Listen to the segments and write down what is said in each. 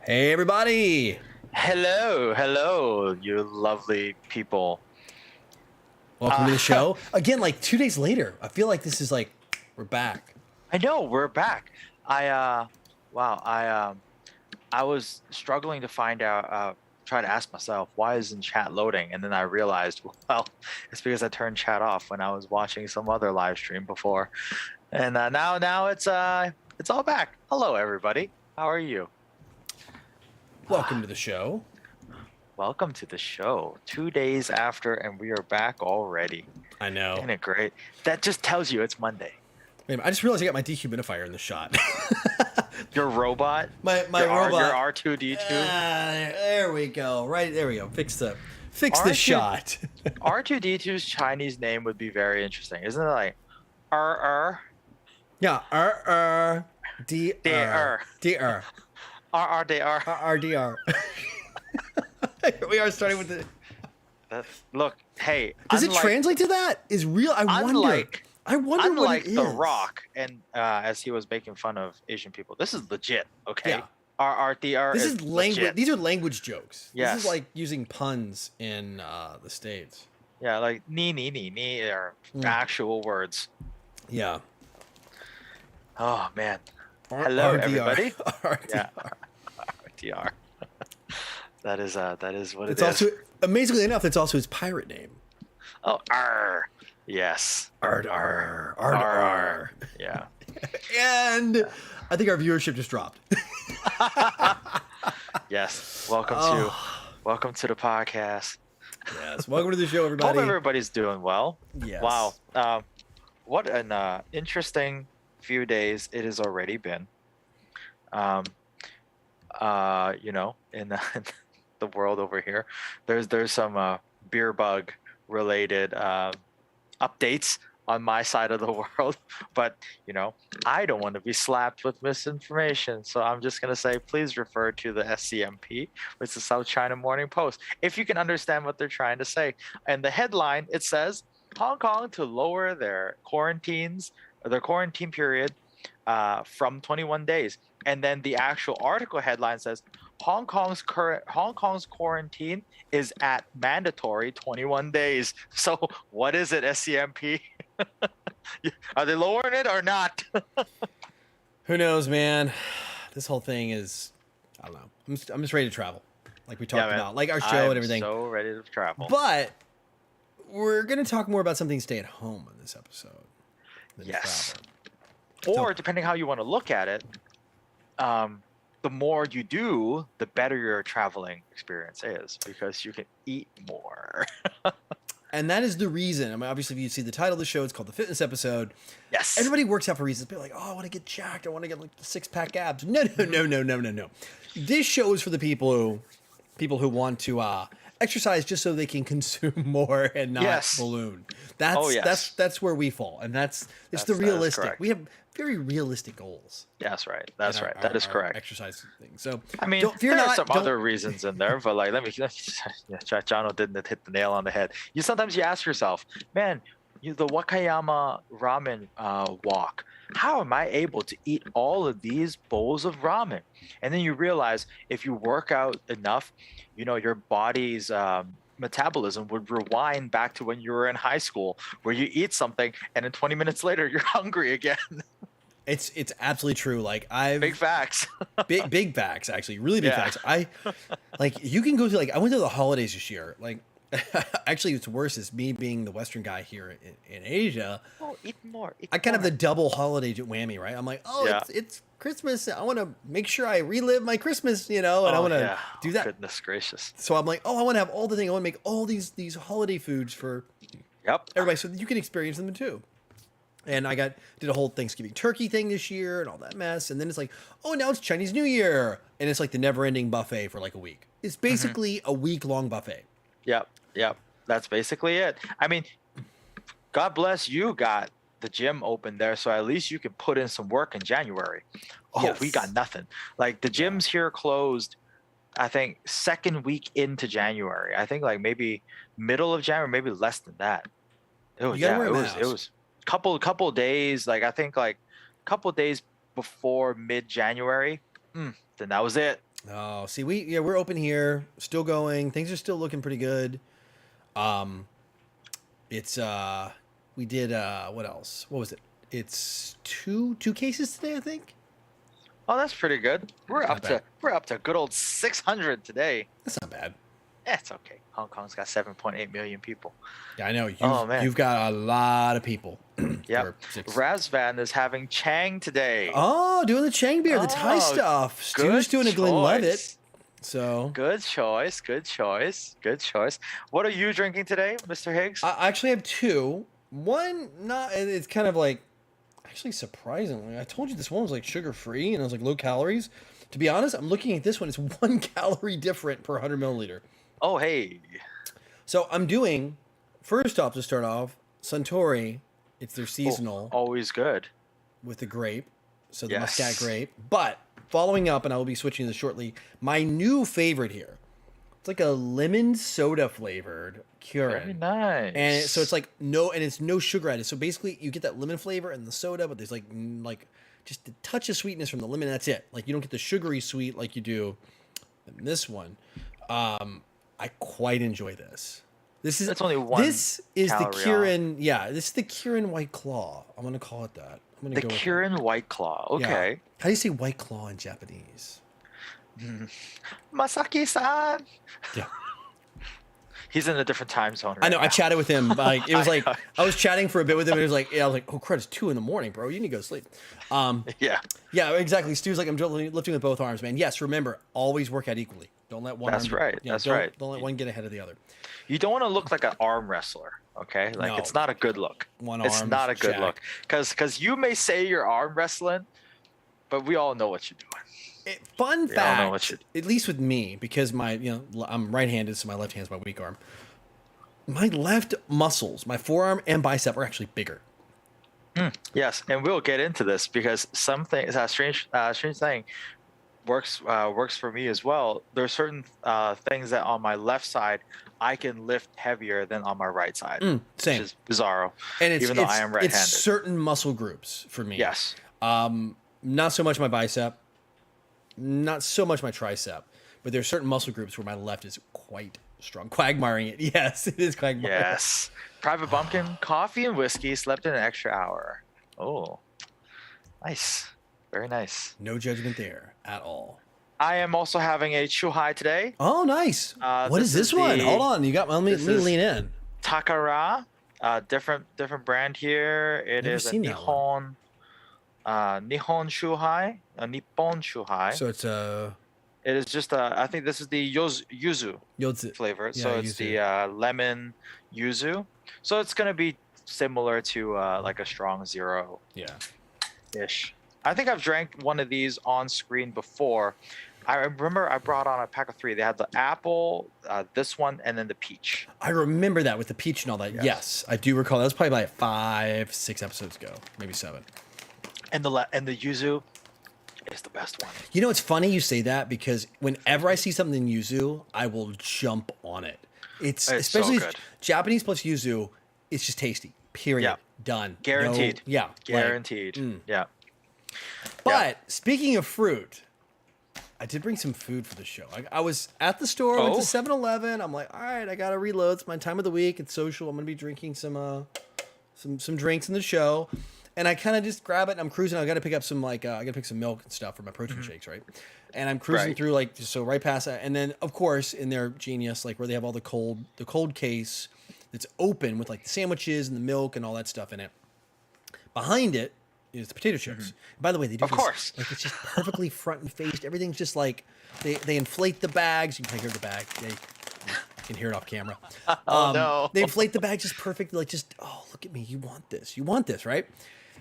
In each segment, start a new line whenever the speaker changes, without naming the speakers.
Hey everybody!
Hello, you lovely people.
Welcome
Uh,
to the show. Again, like 2 days later. I feel like this is like we're back.
I know we're back. I wow, I was struggling to find out try to ask myself why isn't chat loading? And then I realized, well, it's because I turned chat off when I was watching some other live stream before. And now it's all back. Hello everybody. How are you?
Welcome to the show.
Welcome to the show. 2 days after and we are back already.
I know.
Isn't it great? That just tells you it's Monday.
Wait, I just realized I got my dehumidifier in the shot.
Your robot?
my
your
robot.
Your R2D2?
There we go. Right there we go. Fix the
R2,
shot.
R2D2's Chinese name would be very interesting. Isn't it like R?
Yeah. D R D R
R.
We are starting with the.
Look, hey.
Does it translate to that? Is real? I wonder what it is.
The Rock, and as he was making fun of Asian people, this is legit. Okay.
Yeah.
RRDR.
This is language.
Legit.
These are language jokes.
Yes.
This is like using puns in the States.
Yeah, like ni are actual words.
Yeah.
Oh man. Hello,
RDR.
everybody.
RDR.
Yeah. RDR. That is what
It's
it
also
is.
amazingly enough, it's also his pirate name.
Oh, R. Yes.
Ardar.
Yeah.
And I think our viewership just dropped.
Yes. Welcome to the podcast.
Yes. Welcome to the show, everybody.
Hope everybody's doing well.
Yes.
Wow. What an interesting few days it has already been. In the world over here, there's some beer bug related updates on my side of the world, but I don't want to be slapped with misinformation, so I'm just going to say please refer to the SCMP, which is the South China Morning Post, if you can understand what they're trying to say. And the headline, it says Hong Kong to lower their quarantine period from 21 days. And then the actual article headline says Hong Kong's quarantine is at mandatory 21 days. So what is it, SCMP? Are they lowering it or not?
Who knows, man? This whole thing is, I don't know. I'm just ready to travel, like we talked about, like our show and everything.
So ready to travel.
But we're going to talk more about something stay at home in this episode.
Yes. Or depending how you want to look at it, the more you do, the better your traveling experience is, because you can eat more.
And that is the reason. I mean, obviously, if you see the title of the show, it's called the fitness episode.
Yes.
Everybody works out for reasons. People are like, oh, I want to get jacked. I want to get like the 6-pack abs. No. This show is for the people who want to exercise just so they can consume more and not balloon. That's where we fall, and it's the realistic. We have very realistic goals.
That's right. That is correct.
Exercise thing. So
I mean, there are some other reasons in there, but like let me Jono didn't hit the nail on the head. Sometimes you ask yourself, man, the Wakayama ramen walk. How am I able to eat all of these bowls of ramen? And then you realize if you work out enough, your body's metabolism would rewind back to when you were in high school, where you eat something and then 20 minutes later you're hungry again.
It's absolutely true. Like
big facts.
big facts, actually, really big facts. You can go through, I went through the holidays this year. Like, actually, what's worse is me being the Western guy here in Asia.
Oh, eat more.
I kind of have the double holiday whammy, right? I'm like, it's Christmas. I want to make sure I relive my Christmas, and I want to do that.
Goodness gracious.
So I'm like, I want to have all the things. I want to make all these holiday foods for everybody, so that you can experience them too. And I did a whole Thanksgiving turkey thing this year and all that mess. And then it's like, oh, now it's Chinese New Year. And it's like the never-ending buffet for like a week. It's basically a week-long buffet.
Yep. That's basically it. I mean, God bless you got the gym open there, so at least you can put in some work in January. Oh, yes. We got nothing. Like the gyms here closed, I think, second week into January. I think like maybe middle of January, maybe less than that. It was couple days, I think couple days before mid-January, then that was it.
Oh, see, we're open here, still going. Things are still looking pretty good. Um, it's we did what else? What was it? It's two cases today, I think.
Oh, that's pretty good. We're
Not
up
bad.
to a good old 600 today.
That's not bad.
It's okay. Hong Kong's got 7.8 million people.
Yeah, I know
Oh man.
you've got a lot of people.
Yep.
for six.
Razvan is having Chang today.
Oh, doing the Chang beer, the Thai
Oh,
stuff.
good
Stu's doing a Glenlivet.
choice.
So
Good choice. Good choice. Good choice. What are you drinking today, Mr. Higgs?
I actually have two. One, not. It's kind of like, actually, surprisingly, I told you this one was like sugar free and it was like low calories. To be honest, I'm looking at this one. It's 1 calorie different per 100 milliliter.
Oh, hey.
So I'm doing, first off, to start off, Suntory. It's their seasonal
Always good.
with the grape, so the
Yes.
Muscat grape. But following up, and I will be switching this shortly. My new favorite here. It's like a lemon soda flavored Kirin.
Very nice.
And so it's like it's no sugar added. So basically, you get that lemon flavor in the soda, but there's like just a touch of sweetness from the lemon. And that's it. Like you don't get the sugary sweet like you do in this one. I quite enjoy this.
That's only one
This is the
calorie
Kirin. Yeah, this is the Kirin White Claw. I'm gonna call it that. I'm gonna
The
go with that.
Kirin White Claw.
Yeah.
Okay.
How do you say White Claw in Japanese?
Masaki-san.
Yeah.
He's in a different time zone.
I know.
right
I
now.
chatted with him. Like it was like
I-
I was chatting for a bit with him. And he was like, "Yeah." I was like, "Oh crud, it's 2 a.m, bro. You need to go to sleep."
Yeah.
Yeah, exactly. Stu's like, "I'm lifting with both arms, man." Yes, remember, always work out equally. Don't let one.
That's
arm,
right. That's right.
Don't let one get ahead of the other.
You don't want to look like an arm wrestler. Okay. Like
No.
it's not a good look.
One
It's
arm
not a good
jack.
look. Because you may say you're arm wrestling, but we all know what you're doing.
Fun
We all know what
fact,
you-
at least with me, because I'm right-handed, so my left hand's my weak arm. My left muscles, my forearm and bicep, are actually bigger.
Yes, and we'll get into this because some things, strange thing, works for me as well. There are certain things that on my left side I can lift heavier than on my right side,
Same.
which is bizarro.
And it's
even though I am right-handed.
it's certain muscle groups for me.
Yes.
Not so much my bicep, not so much my tricep, but there are certain muscle groups where my left is quite strong. Quagmiring it. Yes, it is quagmiring.
Yes. Private Bumpkin, coffee and whiskey, slept in an extra hour. Oh, nice. Very nice.
No judgment there at all.
I am also having a Chuhai today.
Oh, nice. What
this
is this
is
one?
the-
Hold on. You got. Let me
this is-
lean in.
Takara, different brand here. It
Never
is a
seen that one.
Nihon Shuhai, a Nippon Shuhai.
So it's
It is just I think this is the yuzu
Yodzu.
flavor.
Yeah,
So it's the lemon yuzu. So it's gonna be similar to like a strong zero
Yeah.
ish. I think I've drank one of these on screen before. I remember I brought on a pack of 3. They had the apple, this one, and then the peach.
I remember that with the peach and all that.
Yes.
Yes, I do recall. That was probably like 5, 6 episodes ago, maybe 7.
And the yuzu is the best one.
You know, it's funny you say that because whenever I see something yuzu, I will jump on it. It's
so
especially
good.
Japanese plus yuzu. It's just tasty. Period.
Yeah.
Done.
Guaranteed.
No, yeah. like-
Guaranteed. Yeah.
but speaking of fruit, I did bring some food for the show. I was at the store, went
Oh.
to 7-Eleven. I'm like, all right, I gotta reload. It's my time of the week. It's social. I'm gonna be drinking some drinks in the show, and I kind of just grab it. And I'm cruising. I gotta pick up some I gotta pick some milk and stuff for my protein shakes, right? And I'm cruising
Right.
through right past that, and then of course in their genius, where they have all the cold case that's open with like the sandwiches and the milk and all that stuff in it. Behind it is the potato chips. By the way, they do
Of
this,
course.
like it's just perfectly front and faced. Everything's just like they inflate the bags. You can hear the bag. You can hear it off camera.
No.
They inflate the bag just perfect. Like just look at me. You want this? You want this, right?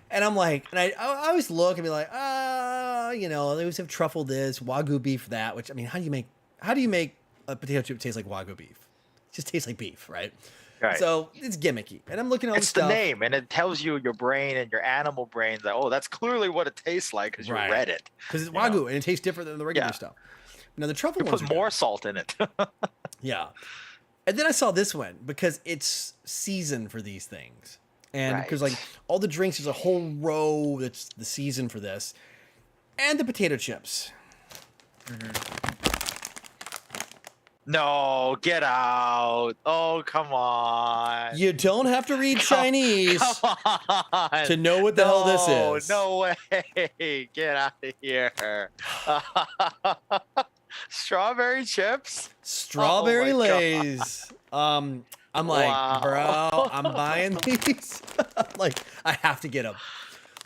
And I'm like, and I always look and be like, they always have truffle this, wagyu beef that. Which I mean, how do you make a potato chip taste like wagyu beef? It just tastes like beef, right?
Right.
So it's gimmicky. And I'm looking at all
It's
the
the
stuff.
name, and it tells you your brain and your animal brain that, oh, that's clearly what it tastes like because
Right.
you read it.
Because it's
you know?
wagyu and it tastes different than the regular
Yeah.
stuff. Now the truffle
You
ones
put
are
more
good.
salt in it.
Yeah. And then I saw this one because it's season for these things. And because
Right.
like all the drinks, there's a whole row that's the season for this. And the potato chips.
No, get out. Oh, come on.
You don't have to read Chinese
Come on.
to know what the hell this is.
No way. Get out of here. Strawberry chips?
Strawberry
Oh my God.
Lays. I'm like,
Wow.
bro, I'm buying these. Like, I have to get them.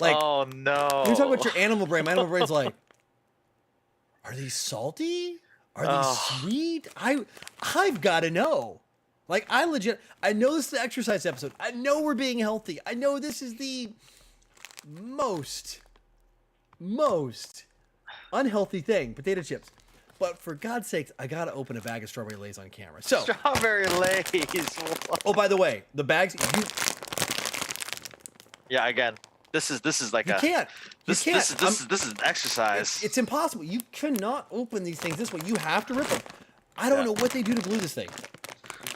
Like,
Oh no.
you talk about your animal brain. My animal brain's like, are these salty? Are these sweet? I've got to know. Like, I know this is the exercise episode. I know we're being healthy. I know this is the most unhealthy thing, potato chips. But for God's sakes, I got to open a bag of Strawberry Lays on camera. So,
Strawberry Lays.
oh, by the way, the bags,
Yeah, again, this is like
you can't.
This is an exercise.
It's impossible. You cannot open these things this way. You have to rip them. I don't know what they do to glue this thing.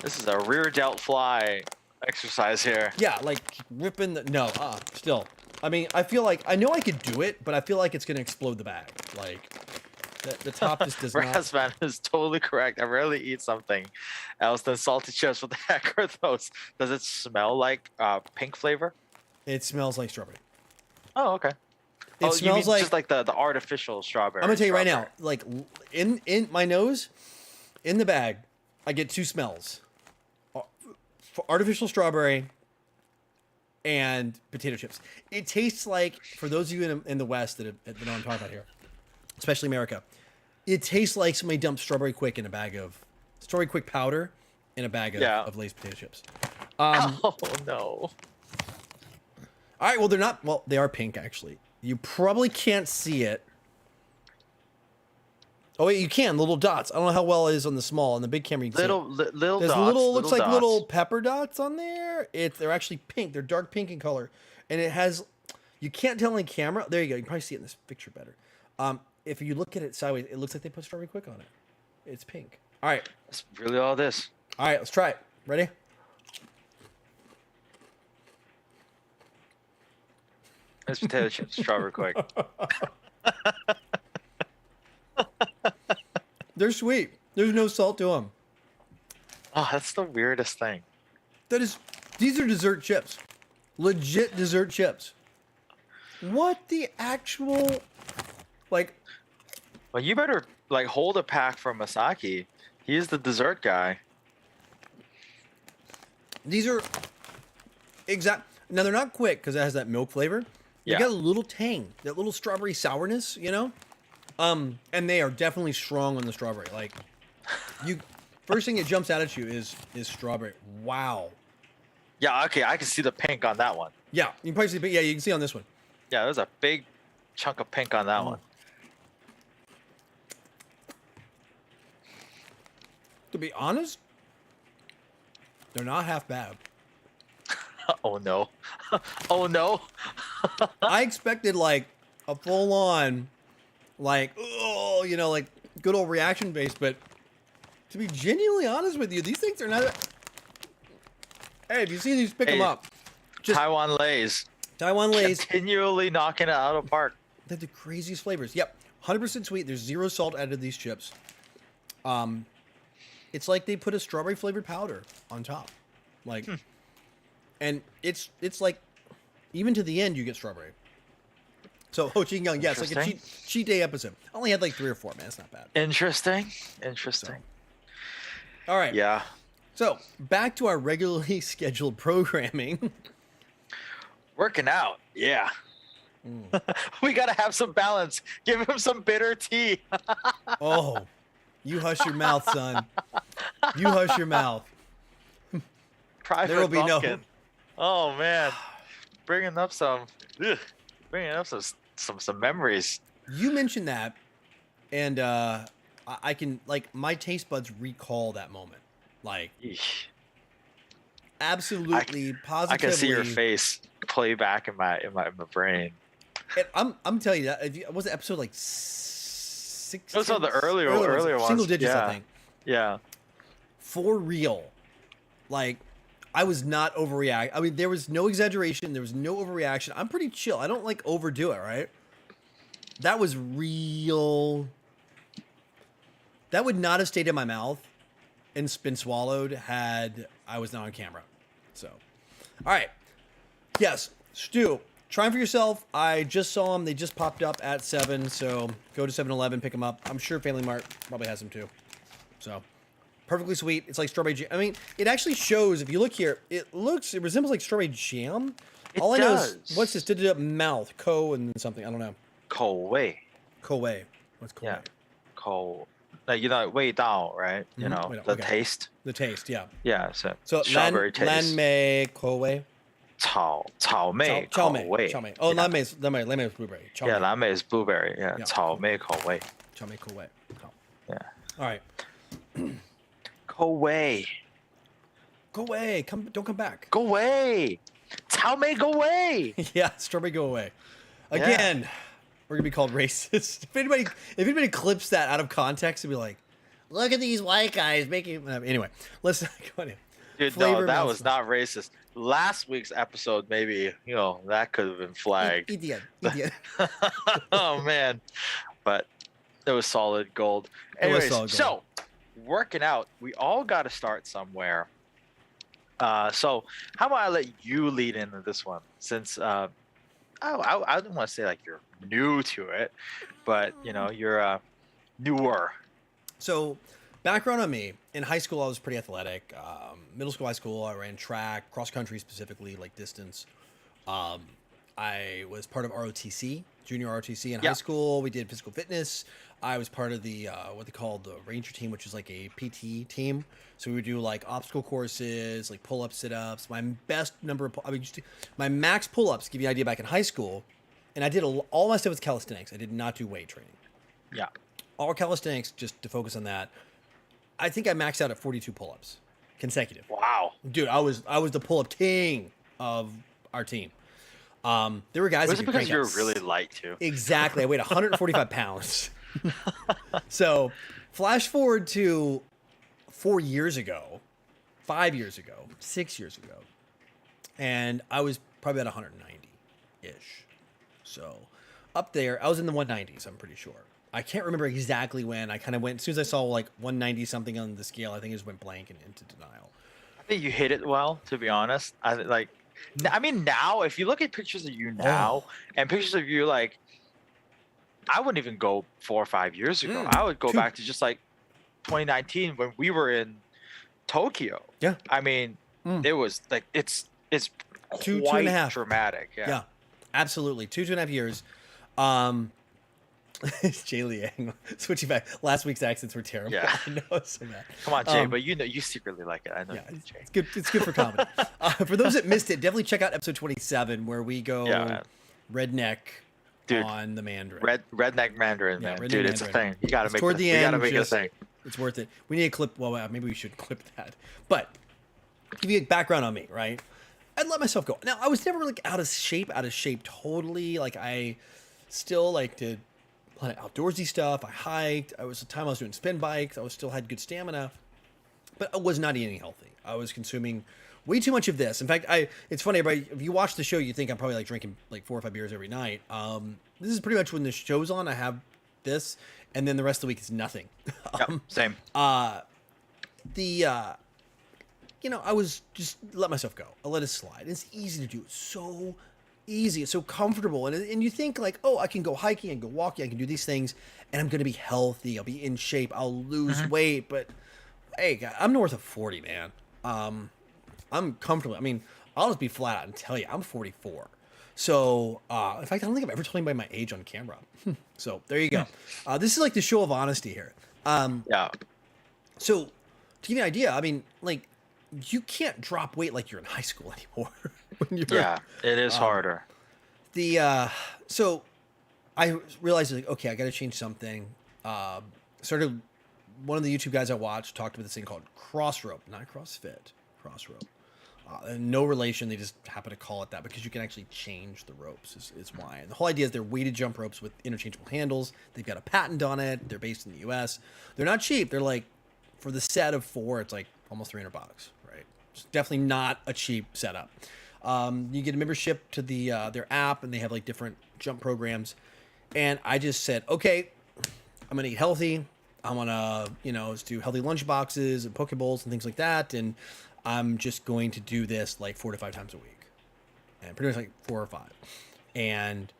This is a rear delt fly exercise here.
Yeah, like ripping the still. I mean, I feel like I know I could do it, but I feel like it's gonna explode the bag. Like the top just does not.
Razvan is totally correct. I rarely eat something else than salty chips. What the heck are those? Does it smell like pink flavor?
It smells like strawberry.
Oh, okay.
It smells like
just like the artificial strawberry.
I'm gonna tell you right now, like in my nose, in the bag, I get two smells: for artificial strawberry and potato chips. It tastes like, for those of you in the West that know what I'm talking about here, especially America, it tastes like somebody dumped Strawberry Quick in a bag of Strawberry Quick powder in a bag of Lay's potato chips.
Oh no!
All right, well they're not. Well, they are pink actually. You probably can't see it. Oh wait, you can. Little dots. I don't know how well it is on the small. On the big camera, you can see it.
Little
There's
dots.
looks like
dots.
little pepper dots on there. They're actually pink. They're dark pink in color, and it has. You can't tell on camera. There you go. You can probably see it in this picture better. If you look at it sideways, it looks like they put Strawberry Quick on it. It's pink. All right.
That's really all this.
All right. Let's try it. Ready?
It's potato chips, Strawberry Quick.
They're sweet. There's no salt to them.
Oh, that's the weirdest thing.
These are dessert chips. Legit dessert chips. What the actual, like?
Well, you better like hold a pack for Masaki. He's the dessert guy.
These are exact. Now they're not quick because it has that milk flavor. They got a little tang, that little strawberry sourness, you know. And they are definitely strong on the strawberry. Like, first thing that jumps out at you is strawberry. Wow.
Yeah, okay, I can see the pink on that one.
Yeah, you can probably see. Yeah, you can see on this one.
Yeah, there's a big chunk of pink on that one.
To be honest, they're not half bad.
Oh no. Oh no.
I expected like a full on, like, oh, you know, like good old reaction base, but to be genuinely honest with you, these things are not. Hey, if you see these, pick them up. Just
Taiwan Lays.
Taiwan Lays.
Continually knocking it out of the park.
They have the craziest flavors. Yep, 100% sweet. There's zero salt added to these chips. It's like they put a strawberry flavored powder on top, like, and it's like, even to the end you get strawberry. So Ho Ching Young, yes, like a cheat day episode. I only had like 3 or 4, man. It's not bad.
Interesting.
All right.
Yeah.
So back to our regularly scheduled programming.
Working out. Yeah. We gotta have some balance. Give him some bitter tea.
Oh, you hush your mouth, son. You hush your mouth.
Private
There will be no.
Bumpkin. Oh man, bringing up some memories.
You mentioned that, and I can, like, my taste buds recall that moment. Like,
Eesh.
absolutely, positively.
I can see your face play back in my brain.
And I'm telling you that was it episode like 6.
Those are the earlier ones.
Single digits,
yeah.
I think.
Yeah.
For real, like, I was not overreact. I mean, there was no exaggeration. There was no overreaction. I'm pretty chill. I don't like overdo it, right? That was real That would not have stayed in my mouth and been swallowed had I was not on camera. So, all right. Yes, Stu, try them for yourself. I just saw them. They just popped up at 7. So go to 7-Eleven, pick them up. I'm sure Family Mart probably has them too. So perfectly sweet. It's like strawberry jam. I mean, it actually shows, if you look here, it resembles like strawberry jam. All I know is, what's this? Did it up mouth, and then something. I don't know.
口味.
What's
Yeah. 口, like, you know, 味道, right? You know, the taste.
The taste, yeah.
Yeah, so strawberry taste.
蓝莓口味.
草莓口味.
Oh, 蓝莓 is blueberry.
Yeah, 蓝莓 is blueberry. Yeah, 草莓口味.
草莓口味.
Yeah.
All right.
口味.
Go away. Don't come back.
Go away. 草莓 go away.
Yeah, strawberry go away. Again, we're gonna be called racist. If anybody clips that out of context, it'd be like, look at these white guys making. Anyway, let's go on.
Dude, no, that was not racist. Last week's episode, maybe, you know, that could have been flagged.
Idiot.
Oh man, but it was solid gold. Anyways, so working out, we all got to start somewhere. So how about I let you lead into this one, since I don't want to say like you're new to it, but you know, you're newer.
So background on me: in high school, I was pretty athletic. Middle school, high school, I ran track, cross country specifically, like distance. I was part of ROTC, junior ROTC in high school. We did physical fitness. I was part of the what they called the Ranger team, which is like a PT team. So we would do like obstacle courses, like pull-ups, sit-ups. My best number of, my max pull-ups, to give you an idea, back in high school, and I did all my stuff was calisthenics. I did not do weight training.
Yeah.
All calisthenics, just to focus on that. I think I maxed out at 42 pull-ups consecutive.
Wow.
Dude, I was the pull-up king of our team. There were guys.
Was it because you're really light too?
Exactly. I weighed 145 pounds. So, flash forward to 4 years ago, 5 years ago, 6 years ago, and I was probably at 190-ish. So, up there, I was in the 190s, I'm pretty sure. I can't remember exactly when. I kind of went, as soon as I saw like 190 something on the scale, I think it just went blank and into denial.
I think you hit it well, to be honest. I mean, now, if you look at pictures of you now and pictures of you, like, I wouldn't even go 4 or 5 years ago. I would go back to just like 2019 when we were in Tokyo.
Yeah.
I mean, it was like, it's quite
2.5
dramatic. Yeah.
Absolutely. 2.5 years. Jay Liang, switching back. Last week's accents were terrible.
Yeah.
I know, it's so bad.
Come on, Jay, but you know, you secretly like it. I know.
Yeah,
you, Jay.
it's good. It's good for comedy. For those that missed it, definitely check out episode 27 where we go redneck on the Mandarin.
Redneck Mandarin, man. Dude, it's a thing. You gotta make it. You gotta make it a thing.
It's worth it. We need a clip. Well, maybe we should clip that. But give you a background on me, right? I'd let myself go. Now, I was never like out of shape totally. Like, I still like to a lot of outdoorsy stuff. I hiked. I was doing spin bikes. I still had good stamina, but I was not eating healthy. I was consuming way too much of this. In fact, it's funny, everybody, if you watch the show, you think I'm probably like drinking like 4 or 5 beers every night. This is pretty much when the show's on. I have this, and then the rest of the week is nothing.
Same.
I was just let myself go. I let it slide. It's easy to do. It's so easy. It's so comfortable. And you think like, oh, I can go hiking and go walking. I can do these things and I'm going to be healthy. I'll be in shape. I'll lose weight. But hey, I'm north of 40, man. I'm comfortable. I mean, I'll just be flat out and tell you, I'm 44. So, in fact, I don't think I've ever told anybody my age on camera. So there you go. This is like the show of honesty here. So to give you an idea, I mean, like, you can't drop weight like you're in high school anymore.
It is harder.
So I realized, like, okay, I got to change something. Started, one of the YouTube guys I watched talked about this thing called cross rope, not CrossFit, cross rope. No relation. They just happen to call it that because you can actually change the ropes is why. And the whole idea is they're weighted jump ropes with interchangeable handles. They've got a patent on it. They're based in the US. They're not cheap. They're like, for the set of 4, it's like almost $300, right? It's definitely not a cheap setup. You get a membership to their app, and they have like different jump programs. And I just said, okay, I'm gonna eat healthy. I want to, do healthy lunch boxes and poke bowls and things like that. And I'm just going to do this like 4 to 5 times a week, and pretty much like 4 or 5. And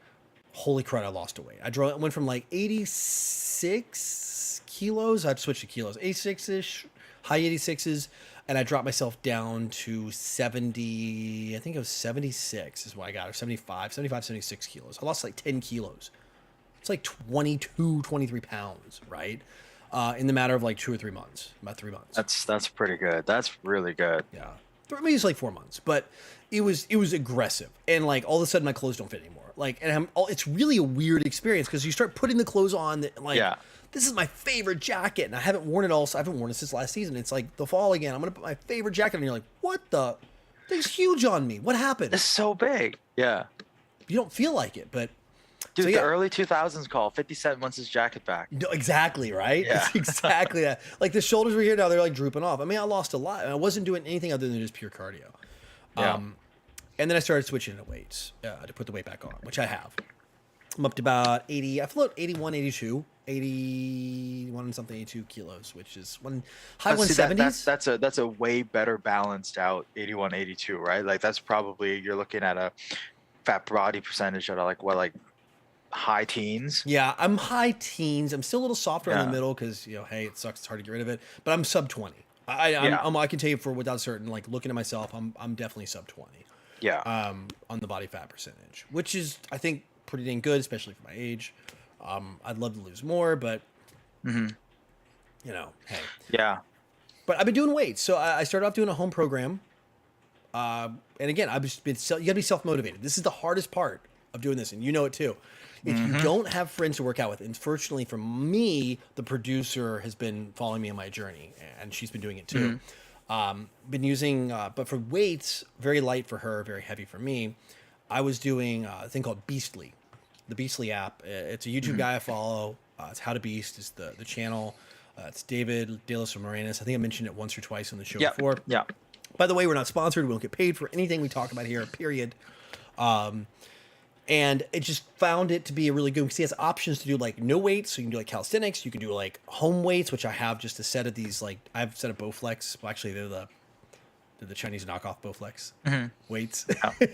holy crud, I lost a weight. Went from like 86 kilos. I've switched to kilos, 86 ish, high 86s. And I dropped myself down to 70, I think it was 76 is what I got, or 75, 76 kilos. I lost like 10 kilos. It's like 22, 23 pounds, right? In the matter of like 2 or 3 months, about 3 months.
That's pretty good. That's really good.
Yeah. Maybe it's like 4 months, but it was aggressive. And like all of a sudden my clothes don't fit anymore. Like, and it's really a weird experience because you start putting the clothes on that, like, this is my favorite jacket, and I haven't worn it I haven't worn it since last season. It's like the fall again. I'm gonna put my favorite jacket on. And you're like, what the? Thing's huge on me. What happened?
It's so big. Yeah.
You don't feel like it, but
dude, the early 2000s call. 50 Cent wants his jacket back.
No, exactly right.
Yeah.
It's exactly that. Like the shoulders were here, now they're like drooping off. I mean, I lost a lot, and I wasn't doing anything other than just pure cardio.
Yeah.
And then I started switching to weights to put the weight back on, which I have. I'm up to about 80. I float 81, 82, 81 and something, 82 kilos, which is high 170s.
That's a way better balanced out 81, 82, right? Like that's probably, you're looking at a fat body percentage at like high teens.
Yeah, I'm high teens. I'm still a little softer in the middle because, hey, it sucks. It's hard to get rid of it. But I'm sub 20. I can tell you without certain, like looking at myself, I'm definitely sub 20.
Yeah.
On the body fat percentage, which is, I think, pretty dang good, especially for my age. I'd love to lose more, but hey.
Yeah.
But I've been doing weights. So I started off doing a home program. And again, you gotta be self-motivated. This is the hardest part of doing this, and you know it too. If you don't have friends to work out with, and fortunately for me, the producer has been following me on my journey, and she's been doing it too. Been using, but for weights, very light for her, very heavy for me. I was doing a thing called Beastly, the Beastly app. It's a YouTube guy I follow. It's How to Beast is the channel. It's David De Los Morenas. I think I mentioned it once or twice on the show before.
Yeah.
By the way, we're not sponsored. We don't get paid for anything we talk about here, period. And it just found it to be a really good, because he has options to do like no weights. So you can do like calisthenics. You can do like home weights, which I have just a set of these. Like I have a set of Bowflex. Well, actually, they're the Chinese knockoff Bowflex weights,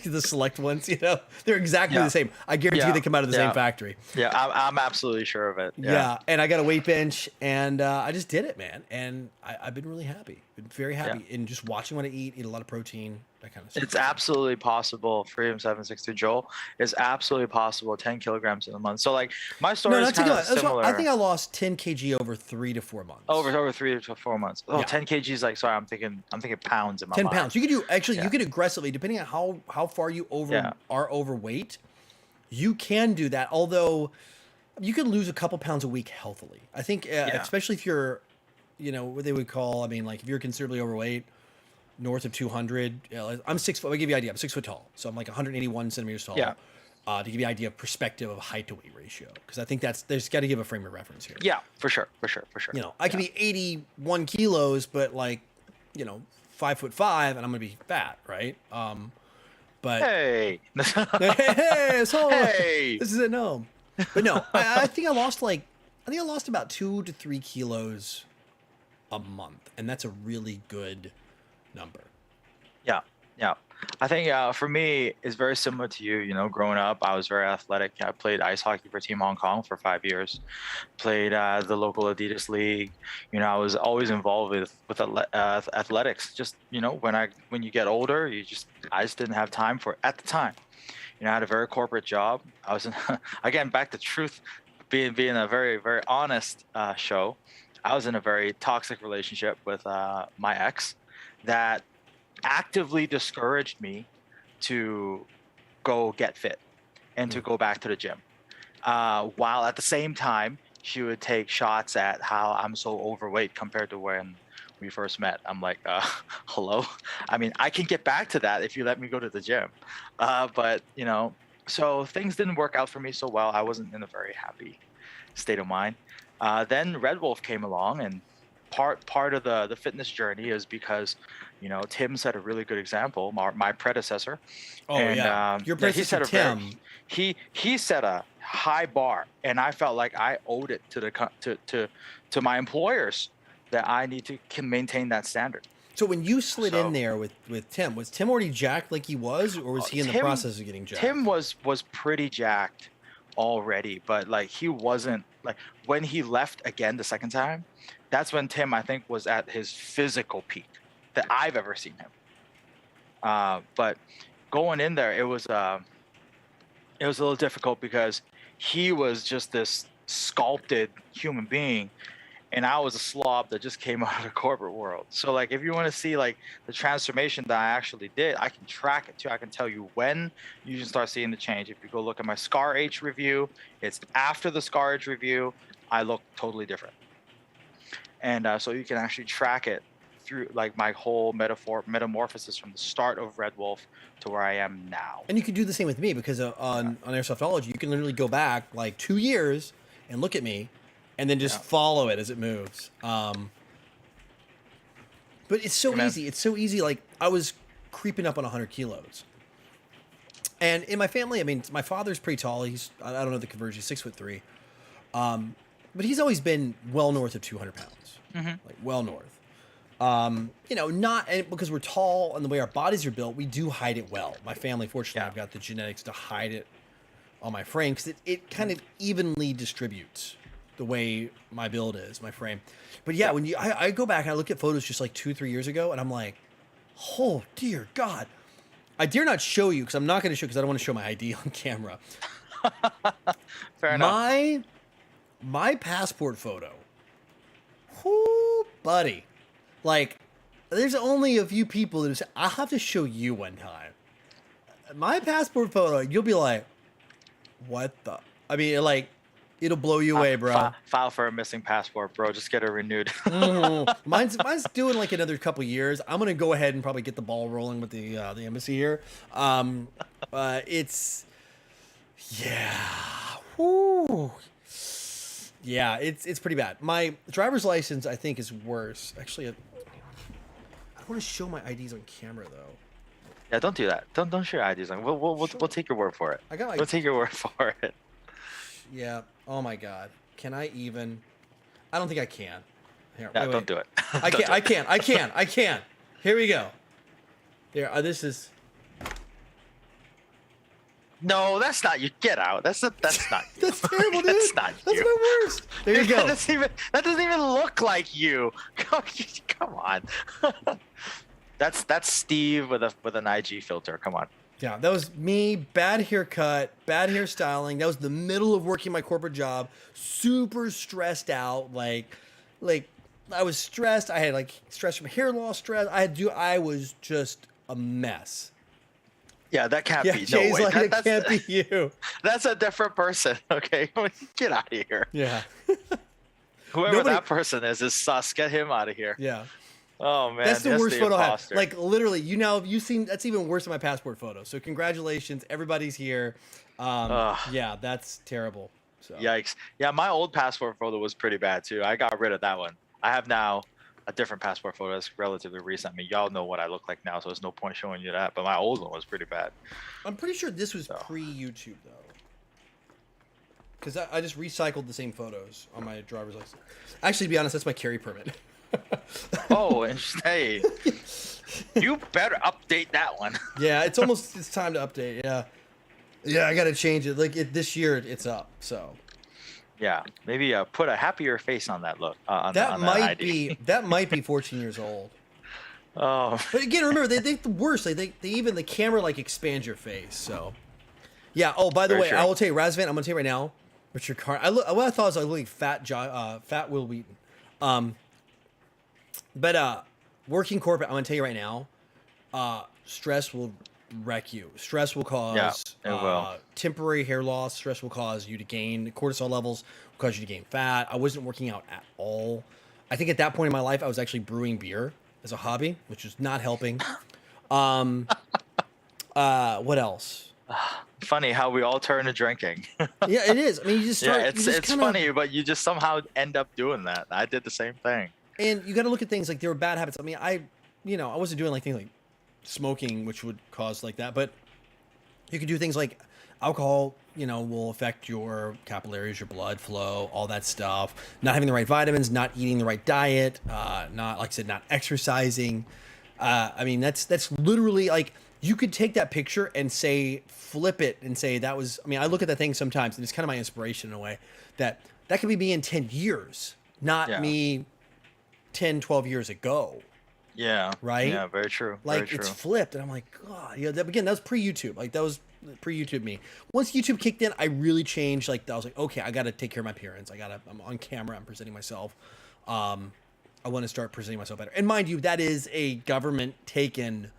the select ones. They're exactly the same. I guarantee they come out of the same factory.
Yeah, I'm absolutely sure of it.
Yeah, and I got a weight bench, and I just did it, man. And I've been really happy. Been very happy in just watching what I eat a lot of protein, that kind of stuff.
It's absolutely possible. Freedom 762 Joel is absolutely possible. 10 kilograms in a month. So like my story is kind of similar.
I think I lost 10 kg over 3 to 4 months.
Over 3 to 4 months. Oh, 10 kgs. Like, sorry, I'm thinking pounds in my
10
mind.
pounds. You could do you could aggressively, depending on how far you are overweight, you can do that. Although you can lose a couple pounds a week healthily. I think, especially if you're, what they would call, like if you're considerably overweight, north of 200. I'm 6 foot. I'll give you an idea. I'm 6 foot tall, so I'm like 181 centimeters tall.
Yeah.
To give you an idea of perspective of height to weight ratio, because I think there's got to give a frame of reference here.
Yeah, for sure.
I can be 81 kilos, but 5'5", and I'm gonna be fat, right? But
hey,
so
hey,
this is it. No, but no, I think I lost about 2 to 3 kilos a month, and that's a really good number.
Yeah. I think for me, it's very similar to you. Growing up, I was very athletic. I played ice hockey for Team Hong Kong for 5 years. Played the local Adidas League. I was always involved with athletics. Just when you get older, I just didn't have time for it at the time. I had a very corporate job. I was again, back to truth, being a very, very honest show. I was in a very toxic relationship with my ex that actively discouraged me to go get fit and to go back to the gym. While at the same time, she would take shots at how I'm so overweight compared to when we first met. I'm like, hello? I can get back to that if you let me go to the gym. But, so things didn't work out for me so well. I wasn't in a very happy state of mind. Then Red Wolf came along, and part of the fitness journey is because Tim set a really good example, my predecessor.
Your predecessor, Tim.
He set a high bar, and I felt like I owed it to to my employers that I need to can maintain that standard.
So when you slid in
So
there with Tim, was Tim already jacked like he was, or was he in the
Tim
process of getting jacked?
Tim was pretty jacked already, but like he wasn't like when he left again the second time. That's when Tim, I think, was at his physical peak that I've ever seen him. But going in there, it was a little difficult because he was just this sculpted human being, and I was a slob that just came out of the corporate world. So like if you want to see like the transformation that I actually did, I can track it too. I can tell you when you should start seeing the change. If you go look at my Scar H review, it's after the Scar H review, I look totally different. And so you can actually track it through like my whole metamorphosis from the start of Red Wolf to where I am now.
And you can do the same with me because on Airsoftology, you can literally go back like 2 years and look at me, and then just follow it as it moves. But it's so easy. It's so easy. Like I was creeping up on 100 kilos. And in my family, I mean, my father's pretty tall. I don't know the conversion, he's 6'3". But he's always been well north of 200 pounds, like well north. You know, not because we're tall and the way our bodies are built, we do hide it well. My family, fortunately, I've got the genetics to hide it on my frame because it kind of evenly distributes the way my build is, my frame. But yeah, when I go back and I look at photos just like 2-3 years ago, and I'm like, oh dear God. I dare not show you because I'm not going to show because I don't want to show my ID on camera.
Fair enough.
My passport photo. Whoo, buddy. Like, there's only a few people that say, I'll have to show you one time. My passport photo, you'll be like, what the? I mean, like, it'll blow you away, bro.
File for a missing passport, bro. Just get it renewed.
Mine's doing like another couple years. I'm gonna go ahead and probably get the ball rolling with the embassy here. It's whoo. Yeah, it's pretty bad. My driver's license, I think, is worse. Actually, I want to show my IDs on camera though.
Yeah, don't do that. Don't show your IDs. We'll take your word for it. We'll take your word for it.
Yeah. Oh my God. Can I even? I don't think I can. Here,
no, don't do it.
I can. Here we go. There. This is.
No, that's not you. Get out. That's not you.
That's terrible, dude.
That's not you.
That's my worst. There you go.
That doesn't even look like you. Come on. That's Steve with an IG filter. Come on.
Yeah, that was me. Bad haircut, bad hairstyling. That was the middle of working my corporate job. Super stressed out. Like I was stressed. I had like stress from hair loss, stress. I was just a mess.
Yeah, that can't be.
Jay's
no way.
Like, that can't be you.
That's a different person. Okay, get out of here.
Yeah.
Whoever that person is sus. Get him out of here.
Yeah.
Oh man,
that's the worst photo I have.
imposter.
Like literally, you've seen that's even worse than my passport photo. So congratulations, everybody's here. Yeah, that's terrible. So.
Yikes. Yeah, my old passport photo was pretty bad too. I got rid of that one. I have now a different passport photo that's relatively recent. I mean, y'all know what I look like now, so there's no point showing you that. But my old one was pretty bad.
I'm pretty sure this was pre-YouTube though, because I just recycled the same photos on my driver's license. Actually, to be honest, that's my carry permit.
Oh, and hey, you better update that one.
Yeah, it's time to update. Yeah, I gotta change it. Like this year, it's up. So.
Yeah, maybe put a happier face on that look.
That might be 14 years old.
Oh.
But again, remember they the worst. They even the camera like expands your face. So. Yeah. Oh, by the way, I will tell you, Razvan, I'm gonna tell you right now, Richard Carr. What I thought was like looking fat Will Wheaton. But working corporate, I'm gonna tell you right now, stress will wreck you. Stress will cause temporary hair loss. Stress will cause you to gain cortisol levels, will cause you to gain fat. I wasn't working out at all. I think at that point in my life, I was actually brewing beer as a hobby, which was not helping. What else?
Funny how we all turn to drinking.
Yeah, it is. I mean, you just start.
Yeah, it's funny, but you just somehow end up doing that. I did the same thing.
And you got to look at things like there were bad habits. I mean, I wasn't doing like things like smoking, which would cause like that, but you could do things like alcohol, will affect your capillaries, your blood flow, all that stuff. Not having the right vitamins, not eating the right diet, not, like I said, not exercising. I mean, that's literally like you could take that picture and say, flip it and say that was. I mean, I look at that thing sometimes, and it's kind of my inspiration in a way that could be me in 10 years, not
Yeah.
me 10, 12 years ago.
Yeah.
Right?
Yeah. Very true.
Like
Very true.
it's flipped, and I'm like, God, again, that was pre-YouTube. Like that was pre-YouTube me. Once YouTube kicked in, I really changed. Like I was like, okay, I got to take care of my appearance. I'm on camera. I'm presenting myself. I want to start presenting myself better. And mind you, that is a government taken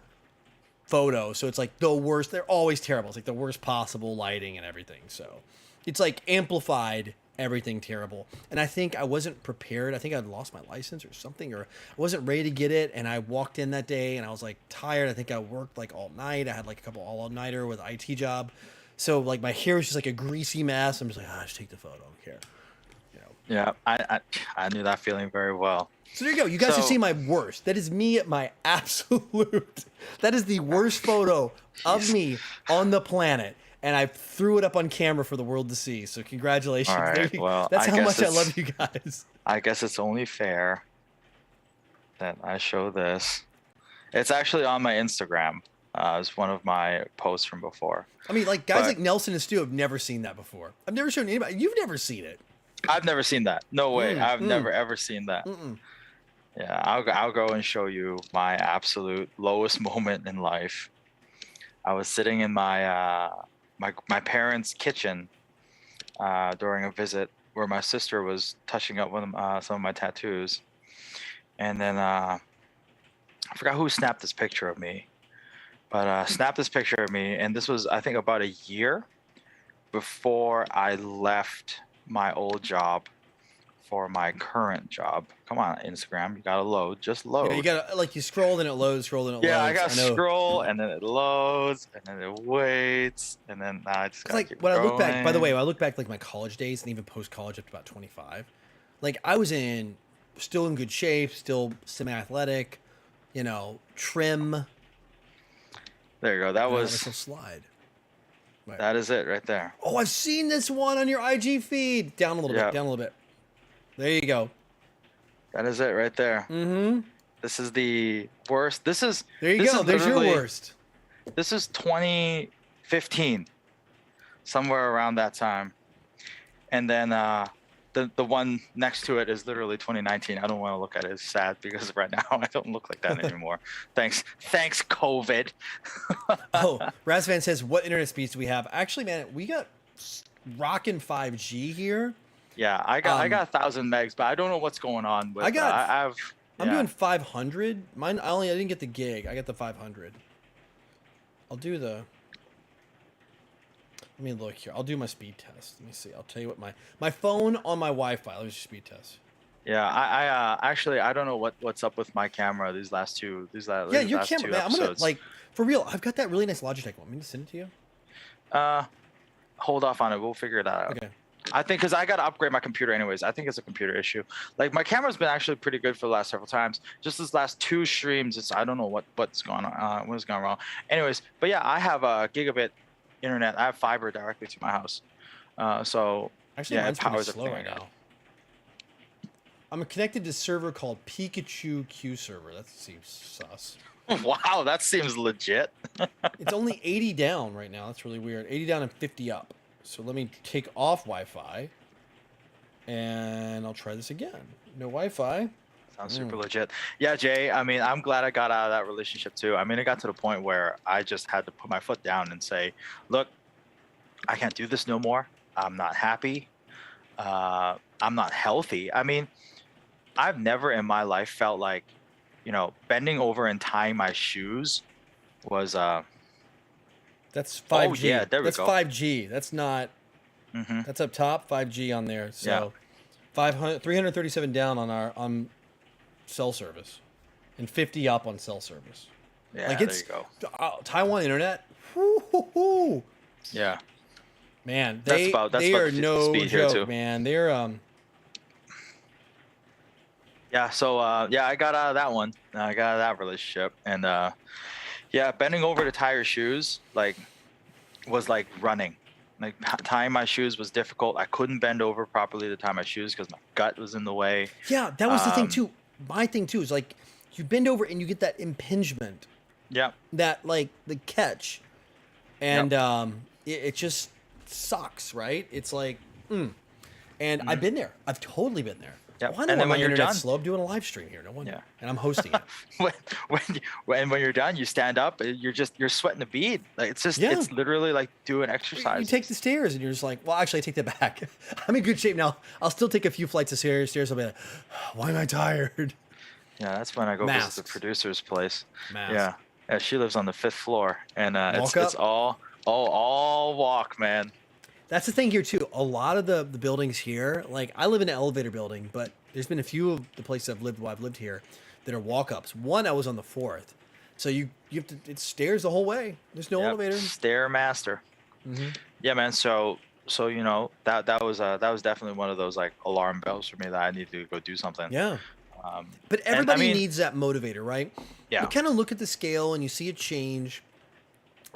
photo, so it's like the worst. They're always terrible. It's like the worst possible lighting and everything. So it's like amplified everything terrible. And I think I wasn't prepared. I think I'd lost my license or something, or I wasn't ready to get it. And I walked in that day and I was like tired. I think I worked like all night. I had like a couple all-nighter with an IT job. So like my hair was just like a greasy mess. I'm just like, just take the photo. I don't care.
Yeah. I knew that feeling very well.
So there you go. You guys have seen my worst. That is me at my absolute. That is the worst photo of me on the planet. And I threw it up on camera for the world to see. So congratulations.
All right. Well,
that's how much I love you guys.
I guess it's only fair that I show this. It's actually on my Instagram. It's one of my posts from before.
I mean, like guys like Nelson and Stu have never seen that before. I've never shown anybody. You've never seen it.
I've never seen that. No way. I've never ever seen that. Yeah, I'll go and show you my absolute lowest moment in life. I was sitting in my my parents' kitchen during a visit where my sister was touching up some of my tattoos, and then I forgot who snapped this picture of me, but snapped this picture of me, and this was I think about a year before I left my old job for my current job. Come on, Instagram, you gotta load. Just load.
Yeah, you gotta you scroll and it loads, scroll and it loads.
Yeah, I gotta scroll and then it loads and then it waits and then I just gotta keep
when
going.
I look back. By the way, when I look back like my college days and even post college up to about 25, like I was still in good shape, still semi-athletic, trim.
There you go. That was
a slide. Right.
That is it right there.
Oh, I've seen this one on your IG feed. Down a little bit. Down a little bit. There you go.
That is it right there.
Mm-hmm.
This is the worst. There you
go. There's your worst.
This is 2015, somewhere around that time. And then the one next to it is literally 2019. I don't want to look at it. It's sad because right now I don't look like that anymore. Thanks, COVID.
Oh, Razvan says, what internet speeds do we have? Actually, man, we got rockin' 5G here.
Yeah, I got 1,000 megs, but I don't know what's going on with. I'm
doing 500. Mine, I didn't get the gig. I got the 500. I'll do the. Let me look here. I'll do my speed test. Let me see. I'll tell you what my phone on my Wi-Fi. Let me just speed test.
Yeah, I actually I don't know what's up with my camera these last two.
Yeah, your camera, man. I'm gonna for real. I've got that really nice Logitech. Want me to send it to you?
Hold off on it. We'll figure that out.
Okay.
I think because I got to upgrade my computer anyways. I think it's a computer issue. Like my camera's been actually pretty good for the last several times. Just this last 2 streams, I don't know what's going on, what's gone wrong. Anyways, but yeah, I have a gigabit internet. I have fiber directly to my house. So
actually, mine's pretty slow right now. I'm connected to a server called Pikachu Q server. That seems sus.
Wow, that seems legit.
It's only 80 down right now. That's really weird. 80 down and 50 up. So let me take off Wi-Fi, and I'll try this again. No Wi-Fi.
Sounds super legit. Yeah, Jay, I mean, I'm glad I got out of that relationship too. I mean, it got to the point where I just had to put my foot down and say, look, I can't do this no more. I'm not happy. I'm not healthy. I mean, I've never in my life felt like, bending over and tying my shoes was
That's 5G.
Oh, yeah, there we go.
That's 5G. That's not. That's up top. 5G on there. So, 337 down on cell service, and 50 up on cell service.
Yeah, there you go.
Taiwan internet. Woo-hoo-hoo.
Yeah.
Man, they are no joke, man. They're
Yeah. So I got out of that one. I got out of that relationship, and yeah, bending over to tie your shoes was like running. Like tying my shoes was difficult. I couldn't bend over properly to tie my shoes because my gut was in the way.
Yeah, that was the thing
Um,
too. My thing too is like you bend over and you get that impingement,
yeah,
that like the catch,
yep.
and it just sucks, right? It's like, and I've
Hmm.
been there. I've totally been there.
Yep.
Oh, I know
And
why
then
my
when you're
internet's
done,
slow. I'm doing a live stream here. No wonder.
yeah.
And I'm hosting it.
when when you're done, you stand up. You're sweating a bead. Like
Yeah.
it's literally like doing
You take the
exercises.
stairs and you're just like, well, actually, I take that back. I'm in good shape now. I'll still take a few flights of stairs. I'll be like, why am I tired?
Yeah, that's when I go visit the
Masks.
producer's place.
Masks.
Yeah, yeah. She lives on the fifth floor, and
Walk
it's
up.
all walk, man.
That's the thing here too. A lot of the buildings here, like I live in an elevator building, but there's been a few of the places I've lived while I've lived here that are walk ups. One I was on the fourth, so you have to, it's stairs the whole way. There's no
Yep,
elevator.
stairmaster.
Hmm.
Yeah, man. So that was definitely one of those like alarm bells for me that I need to go do something.
Yeah,
Um,
but
and I
everybody
mean,
needs that motivator, right? You
yeah,
kind of look at the scale and you see it change,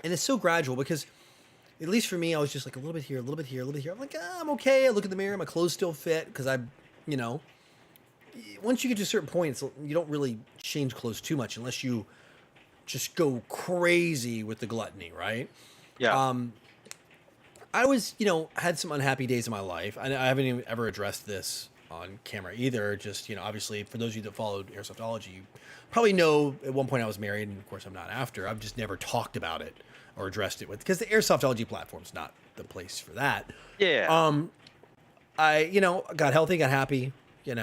and it's so gradual because at least for me, I was just like a little bit here, a little bit here, a little bit here. I'm like, I'm okay. I look in the mirror, my clothes still fit because you know, once you get to certain points, you don't really change clothes too much unless you just go crazy with the gluttony, right?
yeah,
Um, I was, had some unhappy days in my life. I haven't even ever addressed this on camera either. Just, obviously, for those of you that followed airsoftology, you probably know at one point I was married, and of course I'm not after. I've just never talked about it or addressed it with, because the airsoftology platform's not the place for that.
yeah.
Um, I, got healthy, got happy, and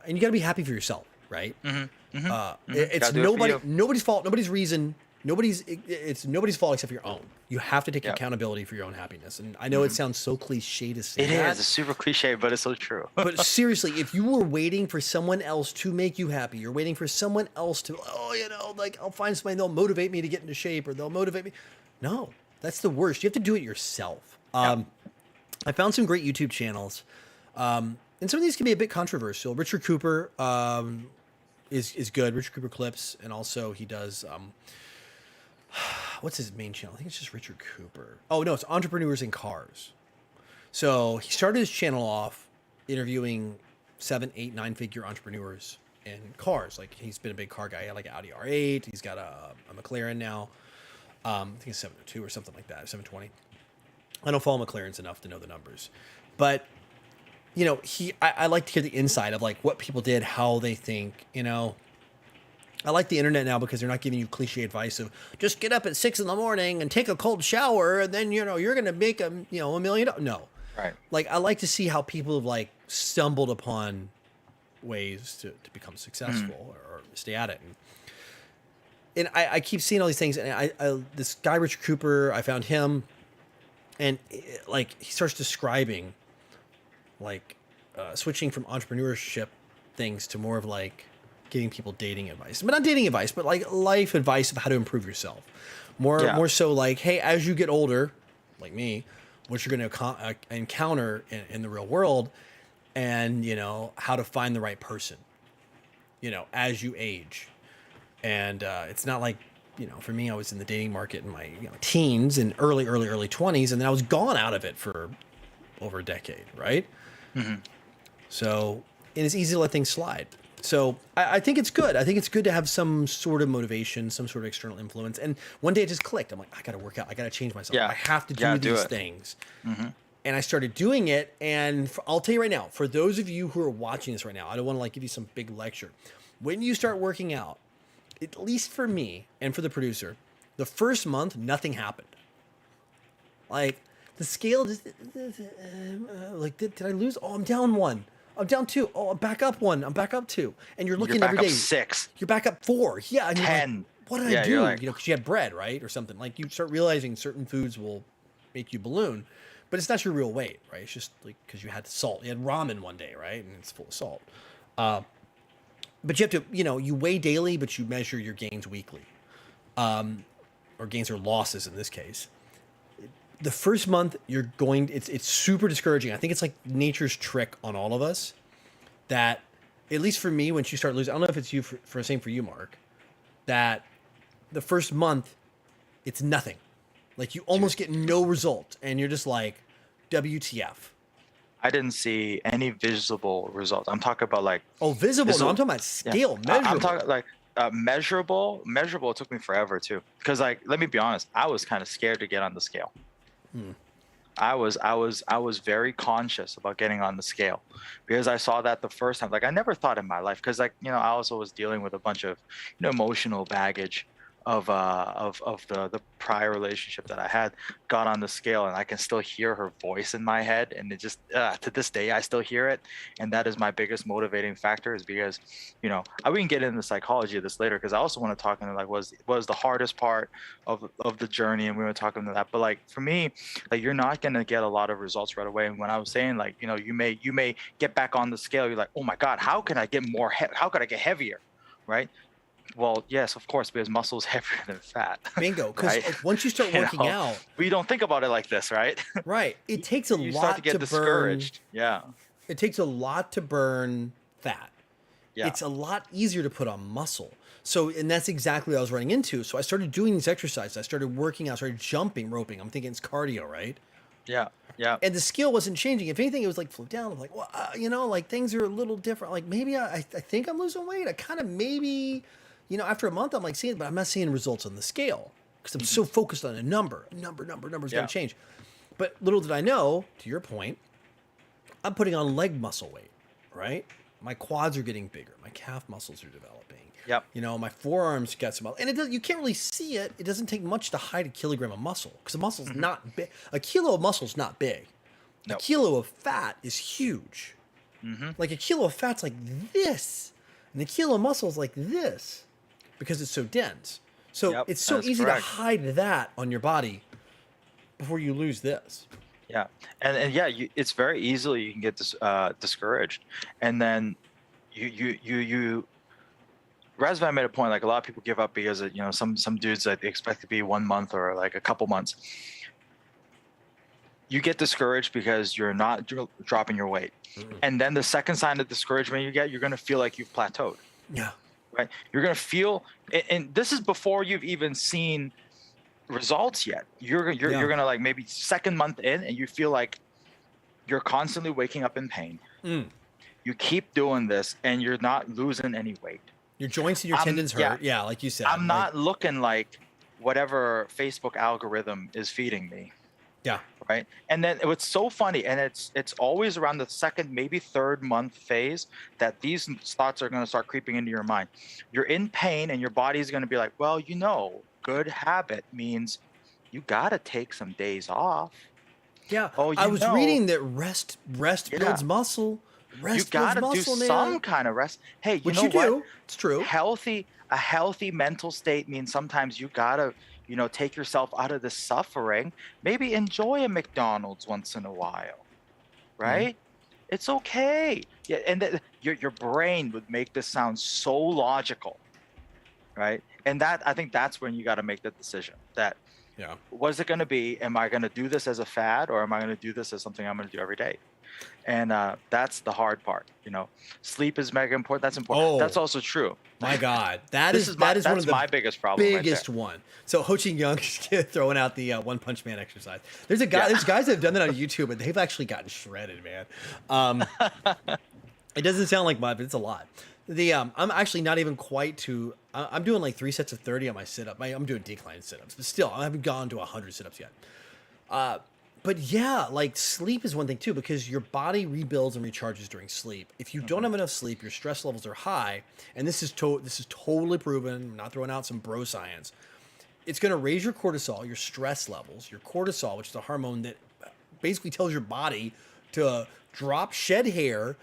you got to be happy for yourself, right?
Mm-hmm, mm-hmm,
It's
Gotta do it for you.
nobody's fault, nobody's reason, it's nobody's fault except for your own. You have to take
Yep.
accountability for your own happiness. And I know it sounds so cliche to say
It
that,
is. It's super cliche, but it's so true.
but seriously, if you were waiting for someone else to make you happy, you're waiting for someone else to, like I'll find somebody, they'll motivate me to get into shape or they'll motivate me. No, that's the worst. You have to do it yourself.
Yeah.
I found some great YouTube channels. And some of these can be a bit controversial. Richard Cooper is good. Richard Cooper clips, and also he does what's his main channel? I think it's just Richard Cooper. Oh no, it's Entrepreneurs in Cars. So he started his channel off interviewing 7, 8, 9 figure entrepreneurs in cars. Like he's been a big car guy. He had like an Audi R8. He's got a McLaren now. I think it's 702 or something like that, 720. I don't follow McLarens enough to know the numbers, but I like to hear the inside of like what people did, how they think. I like the internet now because they're not giving you cliche advice of just get up at 6 in the morning and take a cold shower and then you're gonna make $1 million. No,
Right.
like I like to see how people have like stumbled upon ways to become successful or stay at it. And I keep seeing all these things, and I this guy Richard Cooper, I found him, and like he starts describing like switching from entrepreneurship things to more of like giving people dating advice, but not dating advice, but like life advice of how to improve yourself.
Yeah.
More so like, hey, as you get older, like me, what you're going to encounter in the real world, and how to find the right person, as you age. And it's not like, for me, I was in the dating market in my teens and early 20s, and then I was gone out of it for over a decade, right?
Mm-hmm.
So, and it's easy to let things slide. So I think it's good. I think it's good to have some sort of motivation, some sort of external influence. And one day it just clicked. I'm like, I got to work out. I got to change myself.
Yeah.
I have to
Yeah,
do
do
these
it.
things.
Mm-hmm.
And I started doing it. And I'll tell you right now, for those of you who are watching this right now, I don't want to like give you some big lecture. When you start working out, at least for me and for the producer, the first month, nothing happened. Like the scale just like, did I lose? Oh, I'm down 1. I'm down 2. Oh, I'm back up 1. I'm back up 2. And you're looking
You're back
every
up
day.
6.
You're back up 4. Yeah. And you're like,
10.
what did
Yeah,
I do?
you're like-
Because you had bread, right? Or something. Like you start realizing certain foods will make you balloon, but it's not your real weight, right? It's just like because you had salt. You had ramen one day, right? And it's full of salt. But you have to, you weigh daily, but you measure your gains weekly. Or gains or losses in this case. The first month it's super discouraging. I think it's like nature's trick on all of us that, at least for me, when you start losing, I don't know if it's you same for you, Mark, that the first month it's nothing. Like you almost get no result, and you're just like, WTF?
I didn't see any visible results. I'm talking about like
Oh, visible? No,
visible.
I'm talking about
Yeah,
scale,
I'm
measurable.
talking like measurable. Measurable took me forever too, because like let me be honest, I was kind of scared to get on the scale. I was very conscious about getting on the scale because I saw that the first time. Like I never thought in my life, because like I also was dealing with a bunch of emotional baggage of the prior relationship that I had. Got on the scale and I can still hear her voice in my head, and it just to this day I still hear it, and that is my biggest motivating factor, is because we can get into the psychology of this later, because I also want to talk into like was the hardest part of the journey, and we were talking to that. But like for me, like you're not going to get a lot of results right away. And when I was saying like you may get back on the scale, you're like, oh my god, how can I get more how could I get heavier, right? Well, yes, of course, because muscle is heavier than fat.
Bingo. Because
Right?
like once you start working out,
We don't think about it like this, right?
right, it takes a
You start to
lot to
get
burn.
discouraged. Yeah.
It takes a lot to burn fat.
Yeah.
It's a lot easier to put on muscle. So, and that's exactly what I was running into. So I started doing these exercises. I started working out, started jumping, roping. I'm thinking it's cardio, right?
Yeah. Yeah.
And the skill wasn't changing. If anything, it was like flew down. I'm like, well, like things are a little different. Like maybe I think I'm losing weight. I kind of maybe, after a month, I'm like seeing, but I'm not seeing results on the scale because I'm so focused on a number. Number's going
Yeah.
to change. But little did I know, to your point, I'm putting on leg muscle weight, right? My quads are getting bigger. My calf muscles are developing.
Yep.
My forearms got some, and you can't really see it. It doesn't take much to hide a kilogram of muscle because a muscle's not big. A kilo of muscle is not big.
No.
A kilo of fat is huge. Like a kilo of fat's like this, and a kilo of muscle is like this because it's so dense. So
Yep,
it's so
that's
easy
correct.
to hide that on your body before you lose this.
Yeah. And yeah, it's very easily you can get discouraged, and then you Razvan made a point, like a lot of people give up because some dudes that they expect to be 1 month or like a couple months. You get discouraged because you're not dropping your weight, and then the second sign of discouragement you're going to feel like you've plateaued,
Yeah.
right? You're going to feel, and this is before you've even seen results yet. You're going to like maybe second month in, and you feel like you're constantly waking up in pain. You keep doing this, and you're not losing any weight.
Your joints and your tendons hurt. Yeah, like you said.
I'm not looking like whatever Facebook algorithm is feeding me.
Yeah.
Right. And then what's so funny, and it's always around the second, maybe third month phase that these thoughts are going to start creeping into your mind. You're in pain, and your body's going to be like, well, good habit means you got to take some days off.
Yeah.
Oh,
I was reading that rest builds muscle.
You got to do some kind of rest. Hey,
Which you do. It's true.
A healthy mental state means sometimes you got to, take yourself out of the suffering. Maybe enjoy a McDonald's once in a while, right? It's okay. Yeah, and your brain would make this sound so logical, right? And I think that's when you got to make the decision that, what is it going to be? Am I going to do this as a fad, or am I going to do this as something I'm going to do every day? And that's the hard part. Sleep is mega important. That's important.
Oh,
that's also true.
My God, that's
one
of the
my biggest problem.
Biggest one. So Ho Ching Young throwing out the One Punch Man exercise. There's a guy. There's guys that have done that on YouTube, and they've actually gotten shredded, man. It doesn't sound like much, but it's a lot. I'm actually not even quite to. I'm doing like 3 sets of 30 on my sit up. I'm doing decline sit ups, but still, I haven't gone to 100 sit ups yet. But yeah, like sleep is one thing too, because your body rebuilds and recharges during sleep. If you don't have enough sleep, your stress levels are high, and this is totally proven. I'm not throwing out some bro science. It's going to raise your cortisol, your stress levels, your cortisol, which is a hormone that basically tells your body to drop, shed hair,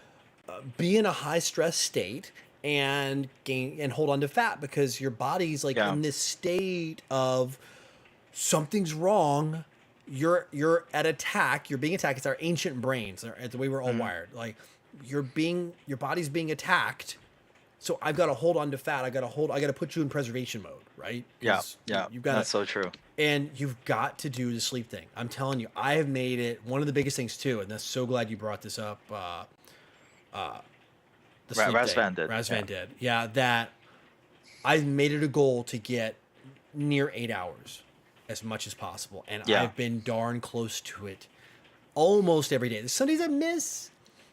be in a high stress state, and gain and hold on to fat, because your body's like in this state of something's wrong. You're at attack. You're being attacked. It's our ancient brains. The way we're all wired. Like your body's being attacked. So I've got to hold on to fat. I got to put you in preservation mode, right?
Yeah.
You've got
That's so true.
And you've got to do the sleep thing. I'm telling you, I have made it one of the biggest things too. And that's so glad you brought this up. The sleep
Razvan
thing.
did.
Razvan did. Yeah, that I've made it a goal to get near 8 hours. as much as possible. And
Yeah.
I've been darn close to it almost every day. There's some days I miss.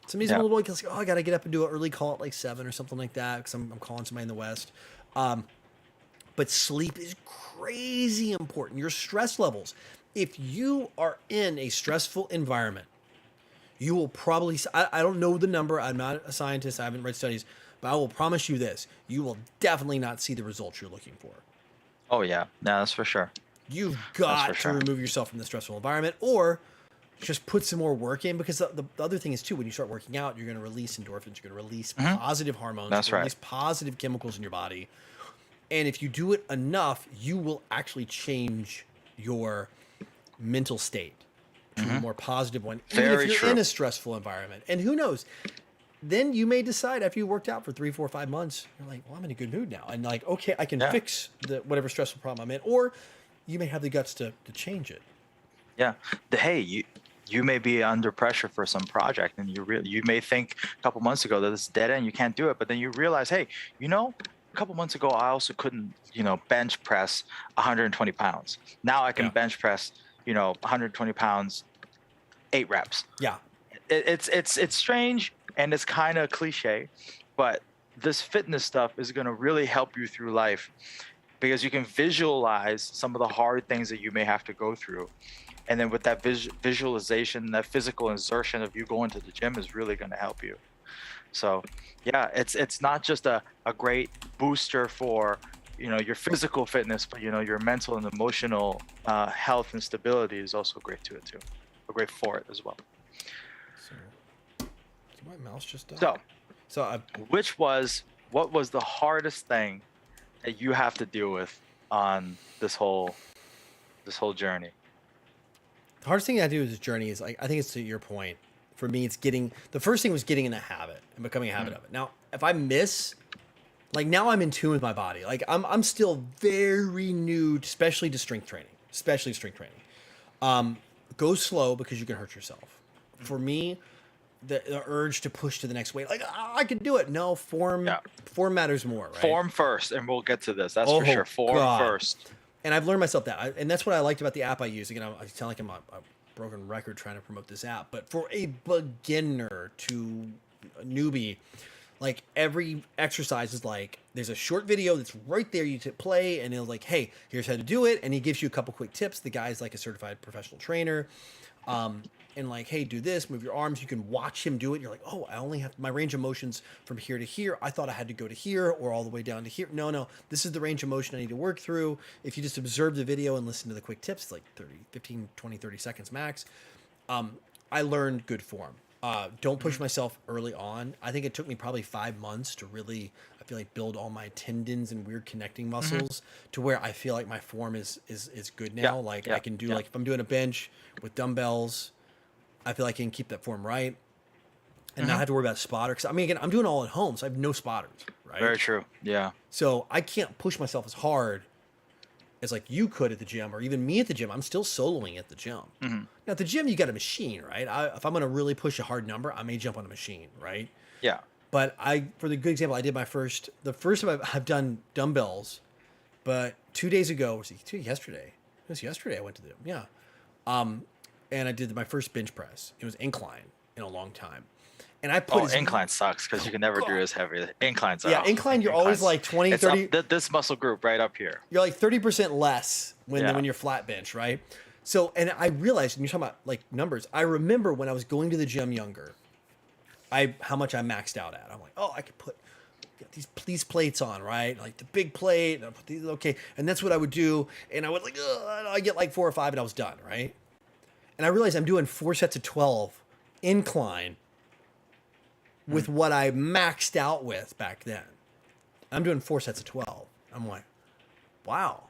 Some days I'm
Yeah.
a little like, oh, I got to get up and do an early call at like 7 or something like that because I'm calling somebody in the West. But sleep is crazy important. Your stress levels. If you are in a stressful environment, you will probably, I don't know the number. I'm not a scientist. I haven't read studies, but I will promise you this. You will definitely not see the results you're looking for.
Oh yeah. No, that's for sure.
You've
That's for
got to
sure.
remove yourself from the stressful environment or just put some more work in because the other thing is too, when you start working out, you're going to release endorphins, you're going to release positive hormones,
That's
you're going
right.
to release positive chemicals in your body. And if you do it enough, you will actually change your mental state to a more positive one, even if
Very
you're
true.
in a stressful environment. And who knows? Then you may decide after you worked out for 3, 4, 5 months, you're like, well, I'm in a good mood now. And like, okay, I can
Yeah.
fix whatever stressful problem I'm in. Or you may have the guts to change it.
Yeah. Hey, you may be under pressure for some project, and you may think a couple months ago that it's dead end, you can't do it, but then you realize, hey, a couple months ago I also couldn't, bench press 120 pounds. Now I can
Yeah.
bench press, 120 pounds, 8 reps.
Yeah.
It's strange and it's kind of cliche, but this fitness stuff is going to really help you through life because you can visualize some of the hard things that you may have to go through. And then with that visualization, that physical insertion of you going to the gym is really going to help you. So yeah, it's not just a great booster for, your physical fitness, but, your mental and emotional health and stability is also great to it too. Or great for it as well.
So, did my mouse just die?
So what was the hardest thing that you have to deal with on this whole journey?
The hardest thing I do with this journey is, like, I think it's to your point. For me, it's the first thing was getting in a habit and becoming a habit of it. Now, if I miss, like, now I'm in tune with my body. Like, I'm still very new, especially to strength training. Go slow because you can hurt yourself. For me, the urge to push to the next weight, like, I can do it. No, form matters more, right?
Form first, and we'll get to this. That's for sure. Form first.
And I've learned myself that, and that's what I liked about the app I use. Again, I sound like I'm a broken record trying to promote this app, but for a beginner to a newbie, like, every exercise is like, there's a short video that's right there you play, and it'll like, hey, here's how to do it, and he gives you a couple quick tips. The guy's like a certified professional trainer. And like, hey, do this, move your arms. You can watch him do it. You're like, oh, I only have my range of motions from here to here. I thought I had to go to here or all the way down to here. No, this is the range of motion I need to work through. If you just observe the video and listen to the quick tips, like 15, 20, 30 seconds max. I learned good form. Don't push myself early on. I think it took me probably 5 months to really, I feel like, build all my tendons and weird connecting muscles to where I feel like my form is good now. I can do, like, if I'm doing a bench with dumbbells, I feel like I can keep that form right and not have to worry about spotter. Because, I mean, again, I'm doing it all at home, so I have no spotters, right?
Very true. Yeah.
So I can't push myself as hard as, like, you could at the gym, or even me at the gym. I'm still soloing at the gym. Now, at the gym, you got a machine, right? If I'm going to really push a hard number, I may jump on a machine, right?
Yeah.
But for the good example, I did the first time I've done dumbbells, but 2 days ago, yesterday? It was yesterday I went to the gym, yeah. And I did my first bench press. It was incline in a long time. And I put
incline sucks because you can never do as heavy. Inclines.
Yeah, incline, you're always like 20,
it's
30.
This muscle group right up here.
You're like 30% less when you're flat bench, right? So, and I realized, and you're talking about, like, numbers, I remember when I was going to the gym younger, how much I maxed out at. I'm like, oh, I could put these plates on, right? Like the big plate, and I put these, okay. And that's what I would do. And I would, like, I get like 4 or 5 and I was done, right? And I realized I'm doing 4 sets of 12 incline with what I maxed out with back then. I'm doing 4 sets of 12. I'm like, wow.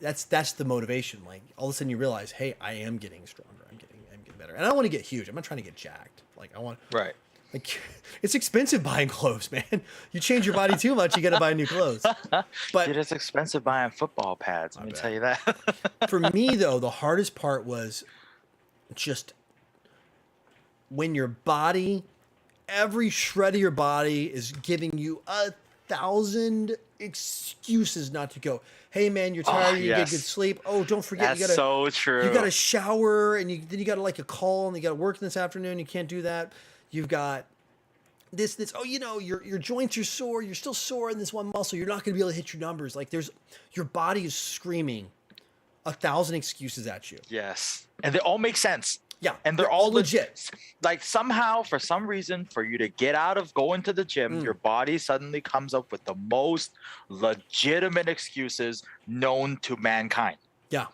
That's the motivation. Like, all of a sudden you realize, hey, I am getting stronger. I'm getting better. And I don't want to get huge. I'm not trying to get jacked. Like, I want,
right.
Like, it's expensive buying clothes, man. You change your body too much, you got to buy new clothes. But
dude, it's expensive buying football pads. Let me tell you that.
For me, though, the hardest part was just when your body, every shred of your body is giving you 1,000 1,000 excuses not to go. Hey man, you're tired, you get good
Yes.
sleep. Oh, don't forget
That's so
you
true.
gotta shower, and then you gotta like a call, and you gotta work this afternoon. You can't do that. You've got this. Oh, your joints are sore. You're still sore in this one muscle. You're not gonna be able to hit your numbers. Like your body is screaming 1,000 excuses at you.
Yes. And they all make sense.
Yeah,
And they're all
legit.
Like somehow, for some reason, for you to get out of going to the gym, your body suddenly comes up with the most legitimate excuses known to mankind.
Yeah.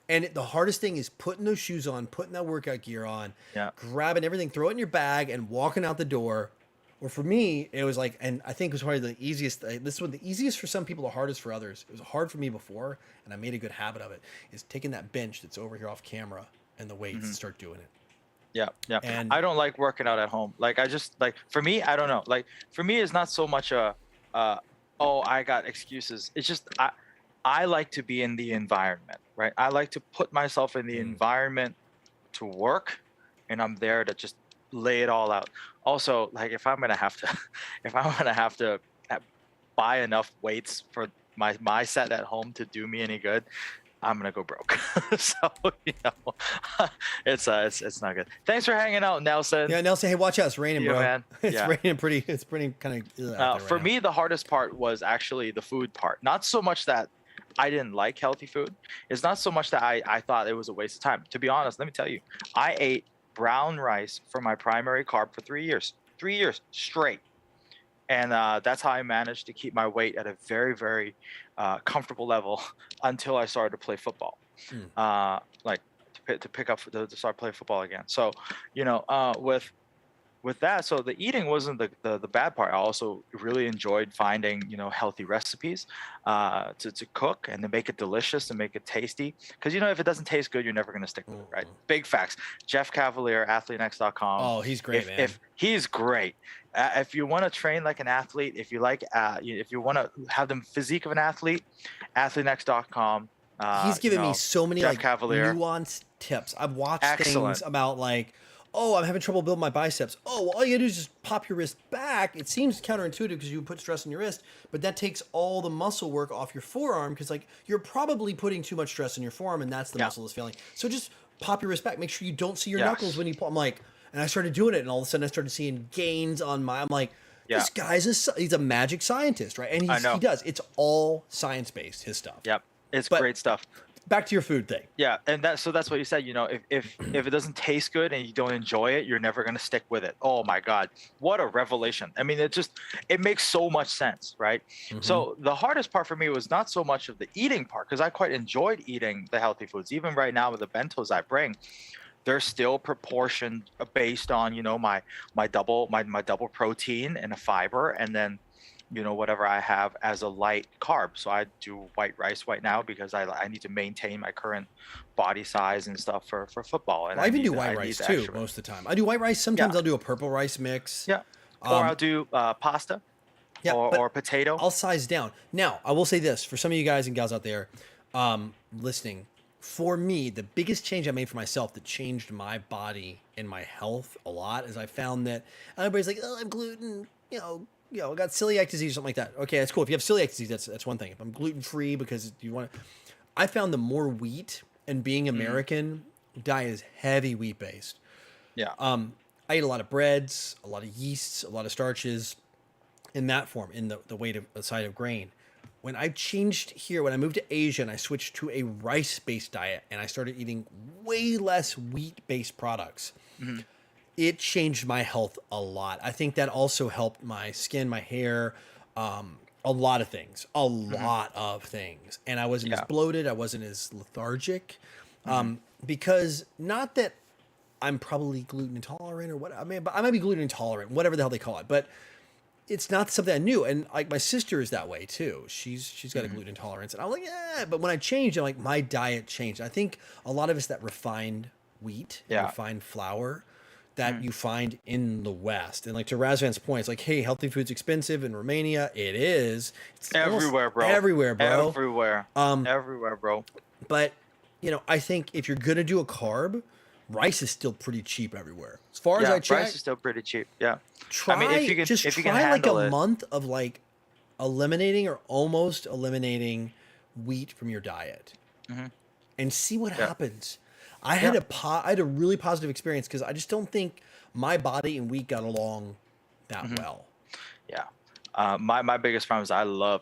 And the hardest thing is putting those shoes on, putting that workout gear on,
Yeah.
grabbing everything, throw it in your bag, and walking out the door. Or for me, it was like, and I think it was probably the easiest. This was the easiest for some people, the hardest for others. It was hard for me before, and I made a good habit of it. Is taking that bench that's over here off camera and the weights and start doing it.
Yeah, yeah.
And-
I don't like working out at home. Like I just like for me, I don't know. Like for me, it's not so much oh, I got excuses. It's just I like to be in the environment, right? I like to put myself in the environment to work, and I'm there to just lay it all out. Also, like if I'm gonna have to, if I'm gonna have to buy enough weights for my set at home to do me any good, I'm gonna go broke. So it's not good. Thanks for hanging out, Nelson.
Yeah, Nelson, hey, watch out. It's raining,
Yeah,
bro.
man.
It's
Yeah.
raining pretty. It's pretty kind of.
For me, the hardest part was actually the food part. Not so much that I didn't like healthy food. It's not so much that I thought it was a waste of time. To be honest, let me tell you, I ate brown rice for my primary carb for 3 years. 3 years straight. And that's how I managed to keep my weight at a very, very comfortable level until I started to play football. Like to pick up to start playing football again. So, with that, so the eating wasn't the bad part. I also really enjoyed finding healthy recipes to cook and to make it delicious and make it tasty. Because if it doesn't taste good, you're never going to stick with it, right? Big facts. Jeff Cavalier, AthleteNext.com.
Oh, he's great, man.
If he's great. If you want to train like an athlete, if you like, if you want to have the physique of an athlete, AthleteNext.com.
He's given me so many
Jeff
like
Cavalier.
nuanced tips. I've watched
Excellent.
things about like, oh, I'm having trouble building my biceps. Oh, well, all you gotta do is just pop your wrist back. It seems counterintuitive because you put stress on your wrist, but that takes all the muscle work off your forearm because like you're probably putting too much stress on your forearm and that's the muscle that's failing. So just pop your wrist back. Make sure you don't see your knuckles when you pull. I'm like, and I started doing it, and all of a sudden I started seeing gains on my. I'm like, this guy's he's a magic scientist, right? And he does. It's all science based. His stuff.
Yep, it's great stuff.
Back to your food thing.
Yeah, and that's what you said. If it doesn't taste good and you don't enjoy it, you're never gonna stick with it. Oh my God, what a revelation! I mean, it makes so much sense, right? So the hardest part for me was not so much of the eating part because I quite enjoyed eating the healthy foods. Even right now with the bentos I bring, they're still proportioned based on my double protein and a fiber, and then whatever I have as a light carb. So I do white rice right now because I need to maintain my current body size and stuff for football. And
I even do white rice too most of the time. I do white rice. Sometimes I'll do a purple rice mix.
Yeah. Or I'll do pasta.
Yeah,
or potato.
I'll size down. Now, I will say this for some of you guys and gals out there listening. For me, the biggest change I made for myself that changed my body and my health a lot is I found that everybody's like, oh, I'm gluten, I got celiac disease or something like that. Okay, that's cool. If you have celiac disease, that's one thing. If I'm gluten free because you want to, I found the more wheat and being American, diet is heavy wheat based.
Yeah.
I ate a lot of breads, a lot of yeasts, a lot of starches in that form, in the weight of the side of grain. When I changed here, when I moved to Asia and I switched to a rice-based diet and I started eating way less wheat-based products, it changed my health a lot. I think that also helped my skin, my hair, a lot of things, And I wasn't as bloated. I wasn't as lethargic because not that I'm probably gluten intolerant or what. I mean, but I might be gluten intolerant, whatever the hell they call it. But it's not something I knew. And like my sister is that way too. She's got a gluten intolerance. And I'm like, yeah. But when I changed, I'm like, my diet changed. I think a lot of it's that refined wheat, and refined flour that you find in the West. And like to Razvan's point, it's like, hey, healthy food's expensive in Romania. It is. It's
everywhere, bro.
Everywhere, bro.
Everywhere. Everywhere, bro.
But, I think if you're going to do a carb, rice is still pretty cheap everywhere. As far as I check.
Rice is still pretty cheap. Yeah.
Try,
I mean, if you can
try like
handle
a
it.
month of like eliminating or almost eliminating wheat from your diet
Hmm.
and see what
Yeah.
happens. I
Yeah.
had I had a really positive experience because I just don't think my body and wheat got along that
Hmm.
well.
Yeah. My biggest problem is I love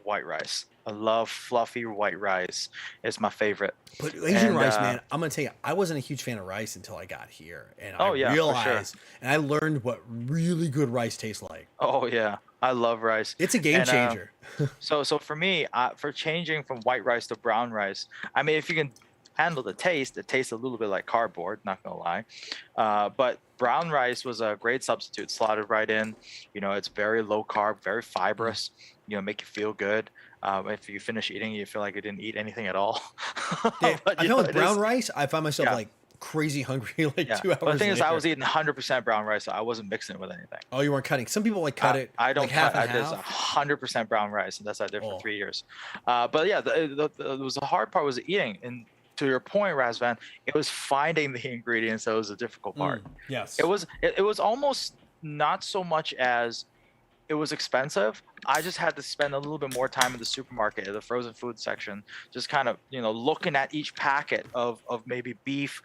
white rice. I love fluffy white rice. It's my favorite.
But Asian
And
rice, man, I'm gonna tell you, I wasn't a huge fan of rice until I got here, and I
oh yeah, for sure.
realized and I learned what really good rice tastes like.
Oh yeah, I love rice.
It's a game
And
changer.
so for me, for changing from white rice to brown rice, I mean, if you can handle the taste, it tastes a little bit like cardboard. Not gonna lie, but brown rice was a great substitute. Slotted right in. You know, it's very low carb, very
Mm.
fibrous. You know, make you feel good. If you finish eating, you feel like you didn't eat anything at all. But
I
you
found
know,
with
it
brown
is.
rice, I find myself
Yeah,
like crazy hungry like
yeah.
two
But the
hours
thing is, I
later.
was eating 100% brown rice, so I wasn't mixing it with anything.
Oh, you weren't cutting. Some people like cut it
I
like
don't
half
cut.
and
There's
half.
100% brown rice, and that's what I did for
Oh,
3 years. But yeah, it was the hard part was eating. And to your point, Razvan, it was finding the ingredients that was the difficult part.
yes.
It was almost not so much as it was expensive. I just had to spend a little bit more time in the supermarket, in the frozen food section, just kind of, looking at each packet of maybe beef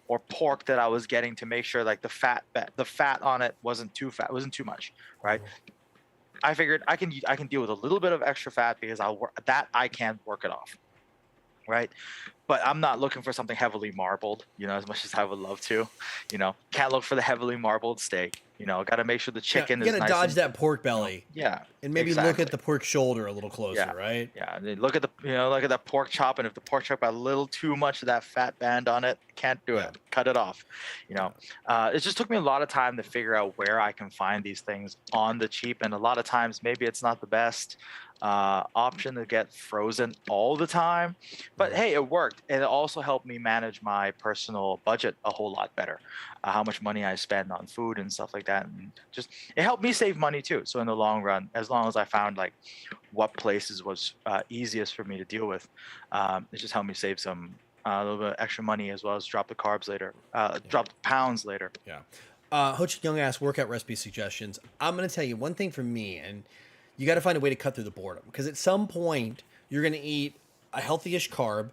or pork that I was getting to make sure like the fat on it wasn't too fat, wasn't too much, right?
Oh,
I figured I can deal with a little bit of extra fat because I can work it off, right? But I'm not looking for something heavily marbled, as much as I would love to. Can't look for the heavily marbled steak. Got to make sure the
yeah,
chicken
you
is
gotta
nice
dodge
and,
that pork belly
yeah,
and maybe look at
exactly.
the pork shoulder a little
Yeah,
closer, right?
yeah. And then look at that pork chop, and if the pork chop got a little too much of that fat band on it, can't do
Yeah.
it. Cut it off. You know, it just took me a lot of time to figure out where I can find these things on the cheap, and a lot of times maybe it's not the best option to get frozen all the time. But
Mm.
hey, it worked, and it also helped me manage my personal budget a whole lot better. How much money I spend on food and stuff like that, and just it helped me save money too. So in the long run, as long as I found like what places was easiest for me to deal with. It just helped me save some a little bit of extra money as well as drop the carbs later,
Yeah.
drop the pounds later.
Yeah. Ho Chi Young asked workout recipe suggestions. I'm going to tell you one thing for me, and you got to find a way to cut through the boredom because at some point you're going to eat a healthy-ish carb,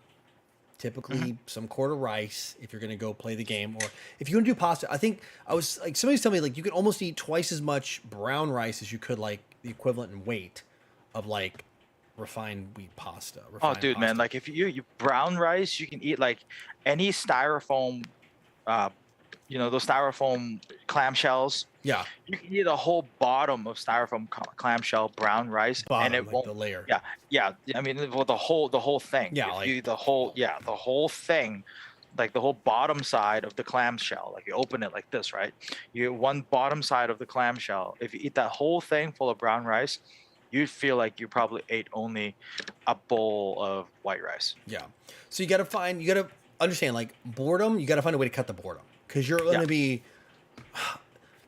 Hmm.
typically some quarter rice if you're going to go play the game, or if you're going to do pasta. I think I was like somebody's telling me like you can almost eat twice as much brown rice as you could like the equivalent in weight of like refined wheat pasta,
Oh,
refined
dude, man!
pasta.
Like if you brown rice, you can eat like any styrofoam, uh, those styrofoam clamshells.
Yeah,
You can eat a whole bottom of styrofoam clamshell brown rice, and
bottom
it
like
won't.
the layer.
Yeah, yeah. I mean, well, the whole thing.
Yeah,
If
like
you the whole thing, like the whole bottom side of the clamshell. Like you open it like this, right? You one bottom side of the clamshell. If you eat that whole thing full of brown rice, you'd feel like you probably ate only a bowl of white rice.
yeah. So you got to understand like boredom. You got to find a way to cut the boredom because you're going
Yeah.
to be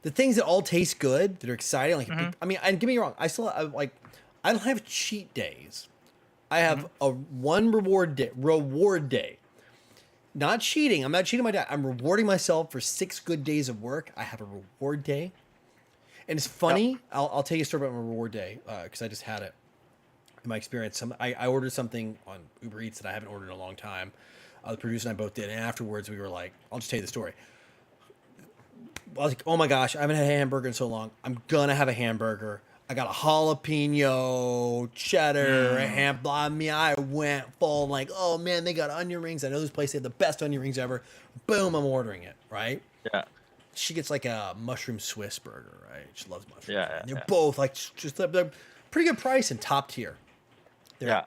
the things that all taste good that are exciting. Like,
Hmm.
I mean, and get me wrong, I don't have cheat days. I
Hmm.
have a one reward day. Reward day. Not cheating. I'm not cheating my diet. I'm rewarding myself for 6 good days of work. I have a reward day, and it's
Yep.
funny. I'll tell you a story about my reward day because I just had it in my experience. I ordered something on Uber Eats that I haven't ordered in a long time. The producer and I both did, and afterwards we were like, "I'll just tell you the story." I was like, "Oh my gosh, I haven't had a hamburger in so long. I'm gonna have a hamburger." I got a jalapeno, cheddar, a
Mm.
ham. Blah. Me, I went full like, "Oh man, they got onion rings. I know this place. They have the best onion rings ever." Boom, I'm ordering it. Right?
Yeah.
She gets like a mushroom Swiss burger. Right? She loves mushrooms.
Yeah.
Right?
Yeah.
And they're
Yeah.
both like just they're pretty good price and top tier. They're
Yeah.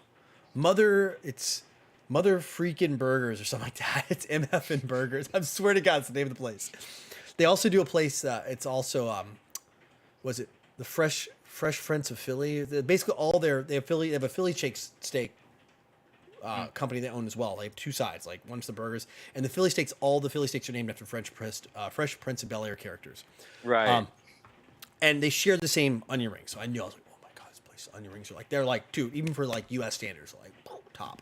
it's Mother Freaking Burgers or something like that. It's MFN Burgers. I swear to God, it's the name of the place. They also do a place. It's also was it the Fresh Prince of Philly? Basically, all they have a Philly steak
Mm.
company they own as well. They have two sides. Like one's the burgers and the Philly steaks. All the Philly steaks are named after Fresh Prince of Bel Air characters,
Right.
and they share the same onion rings. So I knew I was like, oh my God, this place onion rings are like they're like dude, even for like U.S. standards, like top.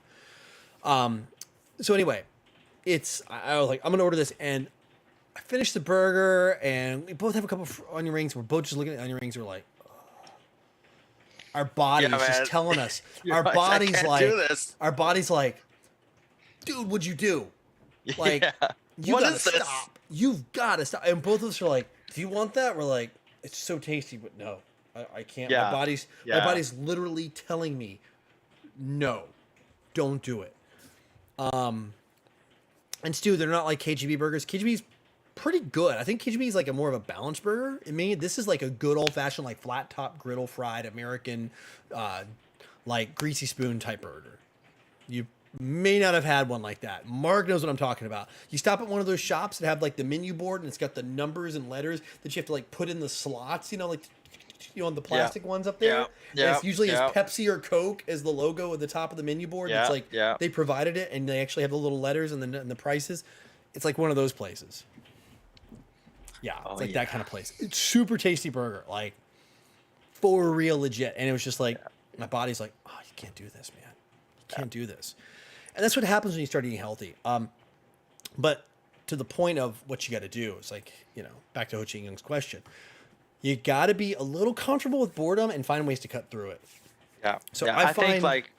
So anyway, I was like, I'm gonna order this, and I finished the burger, and we both have a couple of onion rings. We're both just looking at onion rings. We're like, Our body
Yeah,
is just
man.
telling us.
You're
Our
like, I
body's
can't
like,
do this.
our body's like, dude, what'd you do? Like,
Yeah.
you
What
gotta
is this?
stop. You've gotta stop. And both of us are like, do you want that? We're like, it's so tasty, but no, I can't. My
Yeah.
body's
Yeah.
literally telling me, no, don't do it. And Stu, they're not like KGB burgers. KGB's pretty good. I think KGB is like a more of a balanced burger. I mean, this is like a good old fashioned like flat top griddle fried American, uh, like greasy spoon type burger. You may not have had one like that. Mark knows what I'm talking about. You stop at one of those shops that have like the menu board and it's got the numbers and letters that you have to like put in the slots, like on the plastic ones up there.
Yeah.
And
Yeah.
it's usually
Yeah.
as Pepsi or Coke as the logo at the top of the menu board.
Yeah.
It's like
Yeah.
they provided it and they actually have the little letters and the prices. It's like one of those places. Yeah, it's like that kind of place. It's super tasty burger, like for real legit. And it was just like my body's like, oh, you can't do this, man. You can't do this. And that's what happens when you start eating healthy. But to the point of what you got to do, it's like, back to Ho Chi Young's question. You got to be a little comfortable with boredom and find ways to cut through it.
Yeah.
So
yeah. I think like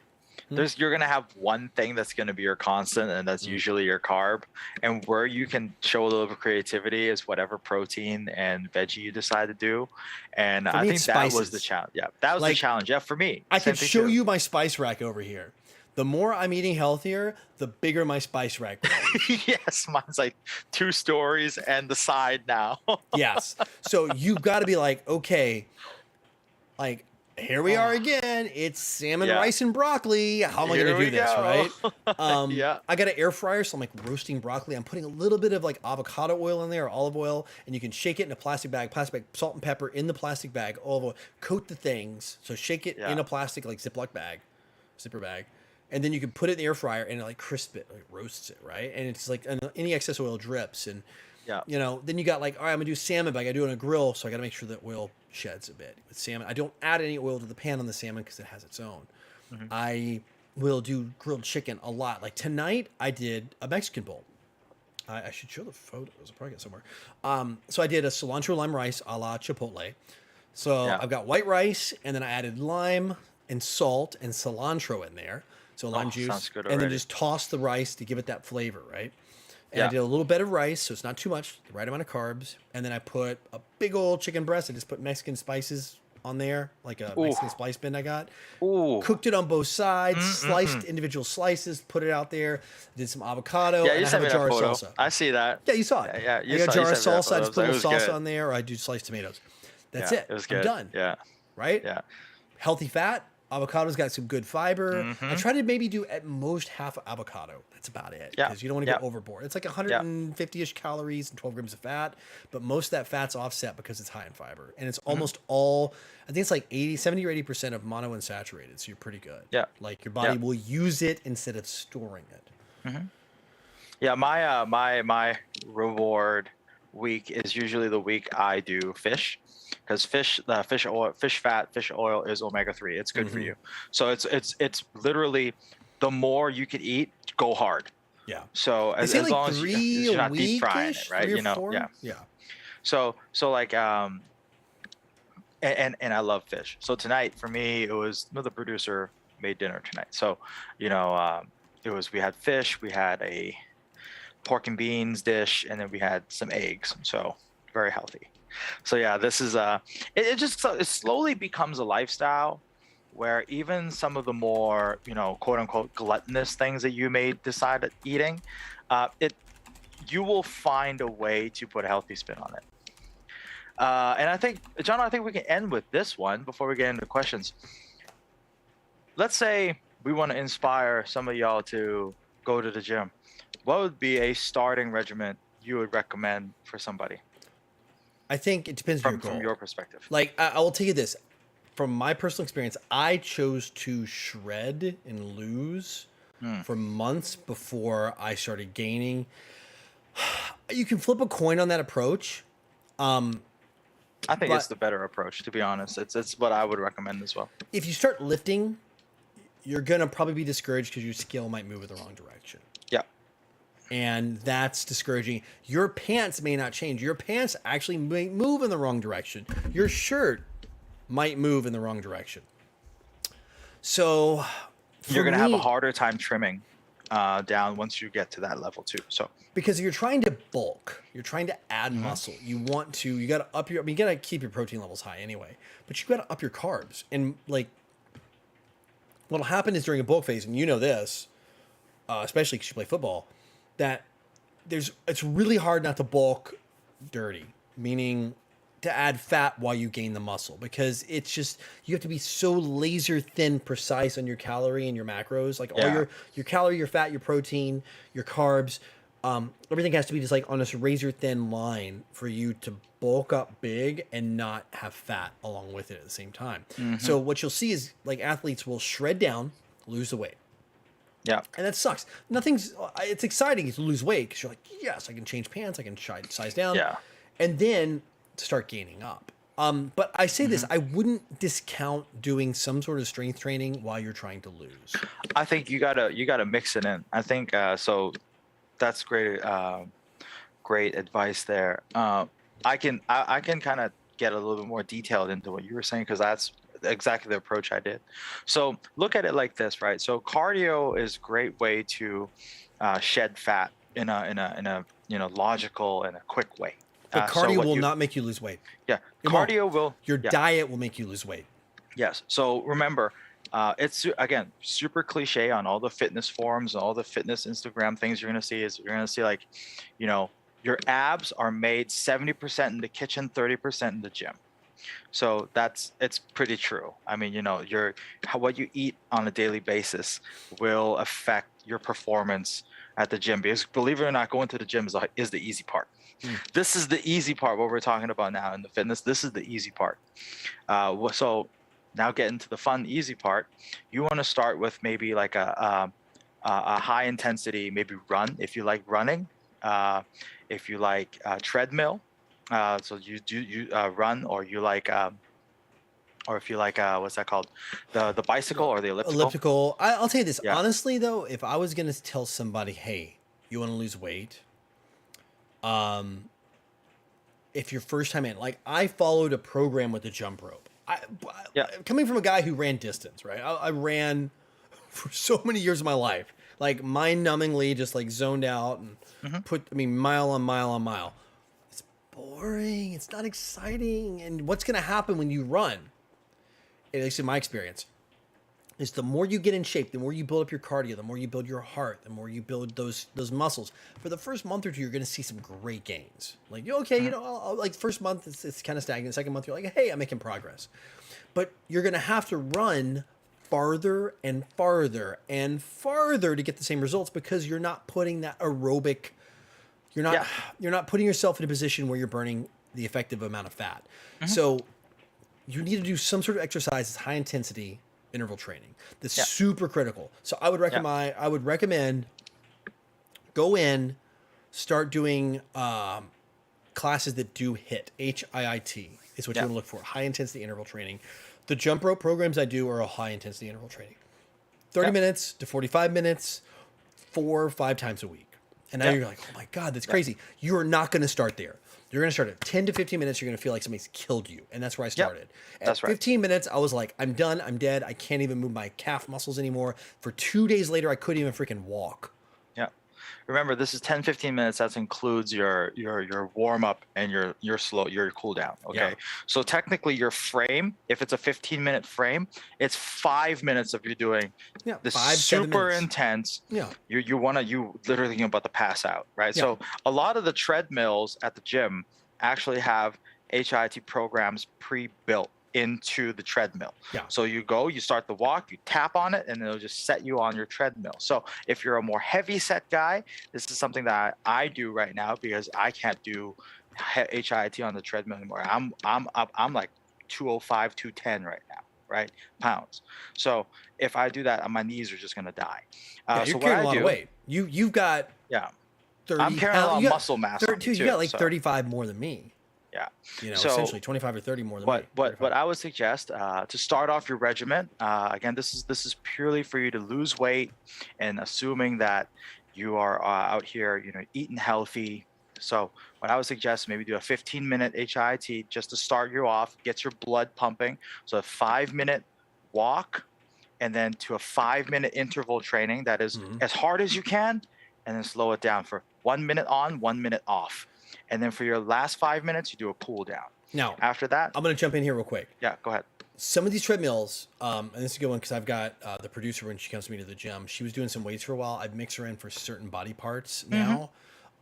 you're gonna have one thing that's gonna be your constant, and that's usually your carb. And where you can show a little bit of creativity is whatever protein and veggie you decide to do. And I think that was the challenge. Yeah, that was the challenge. Yeah, for me.
I could show you my spice rack over here. The more I'm eating healthier, the bigger my spice rack grows.
Yes, mine's like 2 stories and the side now.
Yes. So you've got to be like, okay, like here we are again. It's salmon, rice, and broccoli. How am I going to do this, right?
Yeah.
I got an air fryer, so I'm like roasting broccoli. I'm putting a little bit of like avocado oil in there or olive oil, and you can shake it in a plastic bag, salt and pepper in the plastic bag, olive oil, coat the things. So shake it in a plastic like zipper bag. And then you can put it in the air fryer and it like crisp it, like roasts it, right? And it's like any excess oil drips. And, then you got like, all right, I'm going to do salmon, but I got to do it on a grill. So I got to make sure that oil sheds a bit with salmon. I don't add any oil to the pan on the salmon because it has its own. Mm-hmm. I will do grilled chicken a lot. Like tonight I did a Mexican bowl. I should show the photos. I'll probably get somewhere. So I did a cilantro lime rice a la Chipotle. So I've got white rice and then I added lime and salt and cilantro in there. So lime juice,
sounds good
and then
already.
just toss the rice to give it that flavor, right? And
Yeah.
I did a little bit of rice, so it's not too much, the right amount of carbs. And then I put a big old chicken breast. I just put Mexican spices on there, like a Mexican spice bin I got.
Ooh.
Cooked it on both sides, sliced individual slices, put it out there. Did some avocado.
Yeah,
and
you
I
sent
have
me
a jar
that
of
photo.
salsa.
I see that.
Yeah, you saw it.
Yeah,
I got a jar of salsa. I just put a little
It was
salsa
good.
on there, or I do sliced tomatoes. That's
Yeah,
it.
It was good.
I'm done.
Yeah.
Right?
Yeah.
Healthy fat. Avocado's got some good fiber. I try to maybe do at most half avocado. That's about it.
Yeah.
Because you don't want to go overboard. It's like 150-ish calories and 12 grams of fat. But most of that fat's offset because it's high in fiber. And it's almost all, I think it's like 70 or 80% of monounsaturated. So you're pretty good.
Yeah.
Like your body will use it instead of storing it.
Yeah, my reward week is usually the week I do fish, because fish fat, fish oil is omega-3. It's good for you. So it's literally the more you can eat, go hard.
Yeah.
So
They
as
say like
long as
3
you're
a
not deep frying
week-ish,
it, right?
3 or 4?
Yeah.
Yeah.
So like and I love fish. So tonight for me it was the producer made dinner tonight. So we had fish, we had a pork and beans dish, and then we had some eggs. So very healthy. So yeah, this is it slowly becomes a lifestyle where even some of the more quote unquote gluttonous things that you may decide at eating, you will find a way to put a healthy spin on it. And I think, John, we can end with this one before we get into questions. Let's say we want to inspire some of y'all to go to the gym. What would be a starting regimen you would recommend for somebody?
I think it depends on your goal.
From your perspective.
Like, I will tell you this. From my personal experience, I chose to shred and lose for months before I started gaining. You can flip a coin on that approach.
I think it's the better approach, to be honest. It's what I would recommend as well.
If you start lifting, you're going to probably be discouraged because your scale might move in the wrong direction.
Yeah.
And that's discouraging. Your pants may not change. Your pants actually may move in the wrong direction. Your shirt might move in the wrong direction. So for
You're gonna have a
me,
harder time trimming down once you get to that level too. So
because you're trying to bulk, you're trying to add
mhm.
muscle. You got to up your, I mean, you got to keep your protein levels high anyway, but you got to up your carbs. And like, what'll happen is during a bulk phase, and you know this, especially because you play football, that it's really hard not to bulk dirty, meaning to add fat while you gain the muscle, because it's just you have to be so laser thin precise on your calorie and your macros, like all
Yeah,
your calorie, your fat, your protein, your carbs, everything has to be just like on this razor thin line for you to bulk up big and not have fat along with it at the same time.
hmm,
So what you'll see is like athletes will shred down, lose the weight,
yeah,
and that sucks. Nothing's. It's exciting to lose weight because you're like, yes, I can change pants, I can size down,
yeah.
and then start gaining up. But I say this,
Hmm.
I wouldn't discount doing some sort of strength training while you're trying to lose.
I think you gotta mix it in. I think so. That's great. Great advice there. I can kind of get a little bit more detailed into what you were saying because that's exactly the approach I did. So look at it like this, right? So cardio is a great way to shed fat in a logical and a quick way.
But
So
cardio
what
will
you
not make you lose weight.
yeah,
It won't.
cardio will
Your
yeah.
diet will make you lose weight.
Yes. So remember, again super cliche on all the fitness forums, all the fitness Instagram things you're gonna see is you're gonna see like, you know, your abs are made 70% in the kitchen, 30% in the gym. So it's pretty true. I mean, what you eat on a daily basis will affect your performance at the gym. Because believe it or not, going to the gym is the easy part.
Mm.
This is the easy part. What we're talking about now in the fitness, this is the easy part. So now getting to the fun, easy part, you want to start with maybe like a high intensity, maybe run if you like running, if you like treadmill. So you run, or you like, or if you like what's that called, the bicycle or the elliptical.
Elliptical. I'll tell you this
Yeah.
honestly, though, if I was gonna tell somebody, hey, you want to lose weight, um, if you're first time in, like I followed a program with the jump rope.
Yeah.
Coming from a guy who ran distance, right? I ran for so many years of my life, like mind-numbingly, just like zoned out and
Hmm.
mile on mile on mile. It's boring. It's not exciting. And what's gonna happen when you run? At least in my experience, is the more you get in shape, the more you build up your cardio, the more you build your heart, the more you build those muscles. For the first month or two, you're going to see some great gains. Like, okay,
Hmm.
like first month it's kind of stagnant. Second month you're like, hey, I'm making progress. But you're going to have to run farther and farther and farther to get the same results because you're not putting that aerobic. You're not
Yeah.
you're not putting yourself in a position where you're burning the effective amount of fat.
Hmm.
So you need to do some sort of exercise that's high intensity interval training. That's
Yeah.
super critical. So
Yeah.
I would recommend go in, start doing classes that do HIIT is what you
Yeah.
want to look for. High intensity interval training. The jump rope programs I do are a high intensity interval training. 30
Yeah.
minutes to 45 minutes, 4 or 5 times a week. And now
Yeah.
you're like, oh my God, that's crazy. You are not going to start there. You're going to start at 10 to 15 minutes. You're going to feel like somebody's killed you. And that's where I
Yeah.
started. At
That's right.
15 minutes, I was like, I'm done. I'm dead. I can't even move my calf muscles anymore. For 2 days later, I couldn't even freaking walk.
Yeah. Remember, this is 10, 15 minutes. That includes your warm up and your cool down. Okay.
Yeah.
So technically your frame, if it's a 15-minute frame, it's 5 minutes of you doing
Yeah.
this
5, 7
super
minutes.
intense.
Yeah.
You literally thinking about to pass out, right?
Yeah.
So a lot of the treadmills at the gym actually have HIIT programs pre-built into the treadmill.
Yeah.
So you start the walk, you tap on it, and it'll just set you on your treadmill. So if you're a more heavy set guy, this is something that I do right now because I can't do HIIT on the treadmill anymore. I'm up, I'm like 205, 210 right now, right? Pounds. So if I do that, my knees are just gonna die.
Yeah.
So
You're
what
carrying
I
a lot of
do,
weight. You've got
yeah,
30
I'm carrying a
pounds.
lot of
You got
muscle mass on me
32. You
too.
got like
So
35 more than me.
yeah.
So
So
essentially 25 or 30 more than me.
what I would suggest to start off your regimen, again, this is purely for you to lose weight, and assuming that you are out here, eating healthy. So what I would suggest, maybe do a 15-minute HIIT just to start you off, get your blood pumping. So a 5-minute walk, and then to a 5-minute interval training that is as hard as you can, and then slow it down for 1 minute on, 1 minute off. And then for your last 5 minutes, you do a pull down.
Now,
After that,
I'm going to jump in here real quick.
yeah, go ahead.
Some of these treadmills, and this is a good one because I've got the producer when she comes to me to the gym. She was doing some weights for a while. I'd mix her in for certain body parts now.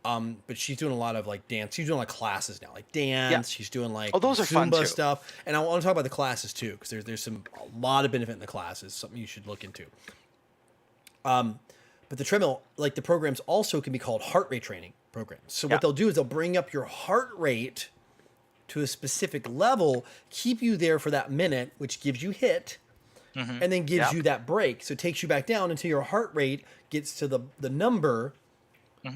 But she's doing a lot of like dance. She's doing like classes now, like dance.
Yeah.
She's doing like
those are fun
Zumba
too.
stuff. And I want to talk about the classes too, because there's a lot of benefit in the classes. Something you should look into. But the treadmill, like the programs, also can be called heart rate training programs. So what they'll do is they'll bring up your heart rate to a specific level, keep you there for that minute, which gives you HIIT, and then gives you that break. So it takes you back down until your heart rate gets to the number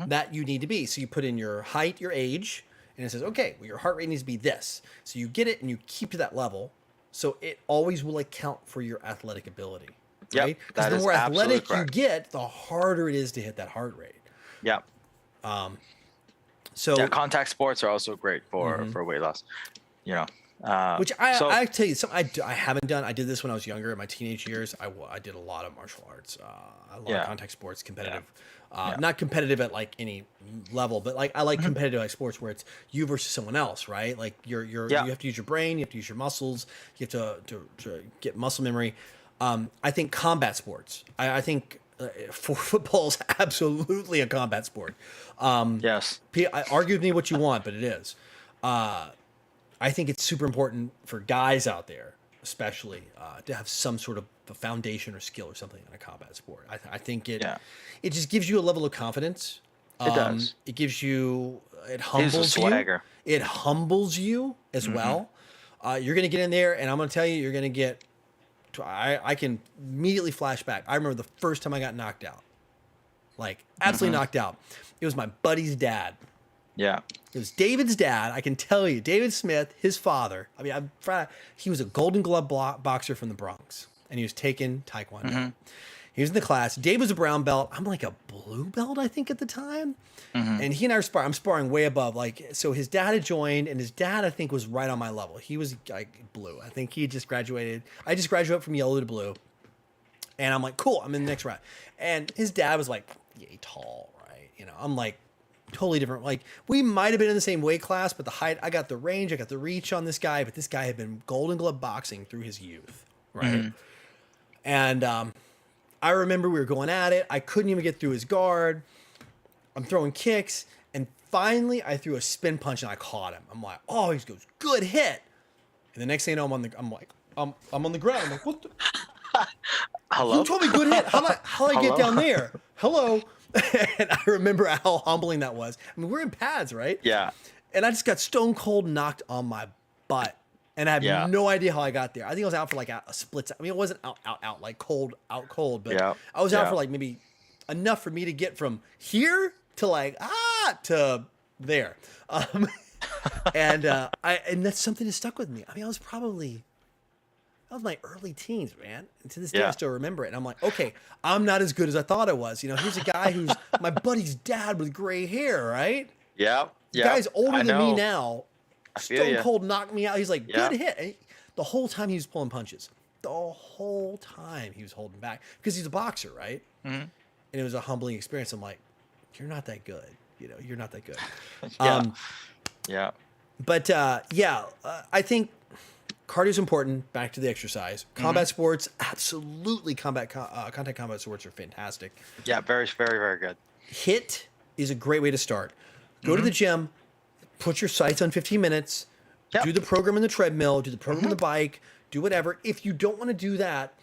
that you need to be. So you put in your height, your age, and it says, okay, well, your heart rate needs to be this. So you get it and you keep to that level. So it always will account for your athletic ability. Right? Because the more athletic you get, the harder it is to hit that heart rate.
Yeah.
So
Contact sports are also great for weight loss. You know,
which I tell you something I haven't done. I did this when I was younger in my teenage years. I did a lot of martial arts, a lot of contact sports, competitive. Not competitive at like any level, but like I like competitive like sports where it's you versus someone else, right? Like you have to use your brain, you have to use your muscles, you have to get muscle memory. I think combat sports. I think football is absolutely a combat sport.
yes.
Argue with me what you want, but it is. I think it's super important for guys out there, especially, to have some sort of a foundation or skill or something in a combat sport. I think it just gives you a level of confidence.
It does.
It gives you, it
Gives a
humbles you.
swagger.
It humbles you as well. You're going to get in there, and I'm going to tell you, you're going to get. I can immediately flash back. I remember the first time I got knocked out, like absolutely knocked out. It was my buddy's dad.
Yeah.
It was David's dad. I can tell you, David Smith, his father. I mean, he was a Golden Glove boxer from the Bronx, and he was taking Taekwondo. He was in the class. Dave was a brown belt. I'm like a blue belt, I think, at the time. And he and I are sparring. I'm sparring way above. Like, so his dad had joined, and his dad, I think, was right on my level. He was like blue. I think he had just graduated. I just graduated from yellow to blue. And I'm like, cool, I'm in the next round. And his dad was like, yay, tall, right? You know, I'm like, totally different. Like, we might have been in the same weight class, but the height, I got the range, I got the reach on this guy, but this guy had been Golden Glove boxing through his youth, right? And I remember we were going at it. I couldn't even get through his guard. I'm throwing kicks, and finally I threw a spin punch and I caught him. I'm like, oh, he goes, good hit. And the next thing I know, I'm on the ground. I'm like, what the?
Hello?
You told me good hit. How do I get down there? Hello. And I remember how humbling that was. I mean, we're in pads, right?
Yeah.
And I just got stone cold knocked on my butt. And I have no idea how I got there. I think I was out for like a split. I mean, it wasn't out, like cold, but I was out for like maybe enough for me to get from here to like, to there. And that's something that stuck with me. I mean, that was my early teens, man. And to this day, I still remember it. And I'm like, okay, I'm not as good as I thought I was. You know, here's a guy who's my buddy's dad with gray hair, right?
Yeah.
The guy's older than me now.
Stone
Cold knocked me out. He's like, good hit. And the whole time he was pulling punches. The whole time he was holding back. Because he's a boxer, right? And it was a humbling experience. I'm like, you're not that good. You know, you're not that good. But I think cardio is important. Back to the exercise. Combat sports, absolutely. Contact combat sports are fantastic.
Yeah, very, very, very good.
HIIT is a great way to start. Go to the gym, put your sights on 15 minutes, do the program in the treadmill, do the program on the bike, do whatever. If you don't want to do that,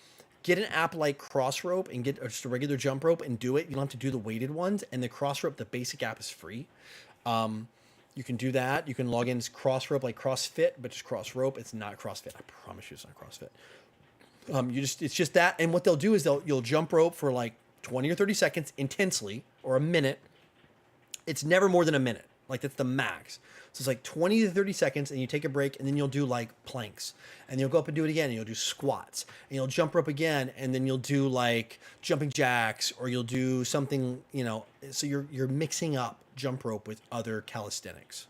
get an app like Cross Rope and get just a regular jump rope and do it. You don't have to do the weighted ones. And the Cross Rope, the basic app is free. You can do that. You can log in as Cross Rope like CrossFit, but just Cross Rope. It's not CrossFit. I promise you it's not CrossFit. It's just that. And what they'll do is you'll jump rope for like 20 or 30 seconds intensely, or a minute. It's never more than a minute. Like that's the max. So it's like 20 to 30 seconds, and you take a break, and then you'll do like planks, and you'll go up and do it again, and you'll do squats, and you'll jump rope again, and then you'll do like jumping jacks, or you'll do something, you know. So you're mixing up jump rope with other calisthenics,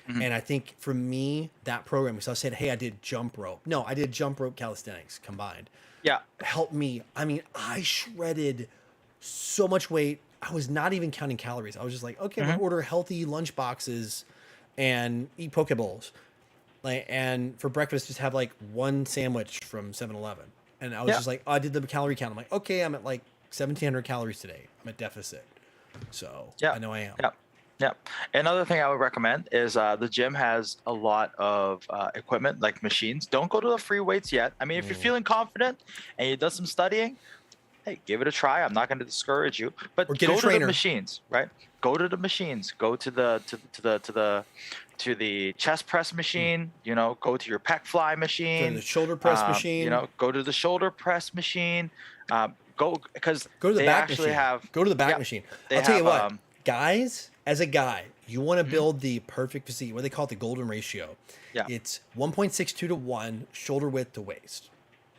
Mhm.
And I think for me, that program, because I said, hey, I did jump rope. No, I did jump rope calisthenics combined.
Yeah.
Helped me. I mean, I shredded so much weight. I was not even counting calories. I was just like, okay, I'm gonna
Hmm.
order healthy lunch boxes and eat poke bowls. Like, and for breakfast, just have like one sandwich from 7-Eleven. And I was
Yeah.
just like, oh, I did the calorie count. I'm like, okay, I'm at like 1,700 calories today. I'm at deficit. So
Yeah.
I know I am.
Yeah. Yeah. Another thing I would recommend is the gym has a lot of equipment like machines. Don't go to the free weights yet. I mean, if you're feeling confident and you done some studying, hey, give it a try. I'm not going to discourage you, but
Or get a
go to the
trainer.
machines, right? Go to the machines. Go to the chest press machine. You know, go to your pec fly
Go to the
machine.
shoulder press
You
machine.
know, go to the shoulder press machine. Go because
Go to the
they
back
actually
machine.
have.
Go to the back
Yep,
machine.
they
I'll tell you
have.
what, guys, as a guy, you want to
Mhm.
build the perfect physique, what they call it, the golden ratio.
Yeah.
It's 1.62 to 1 shoulder width to waist.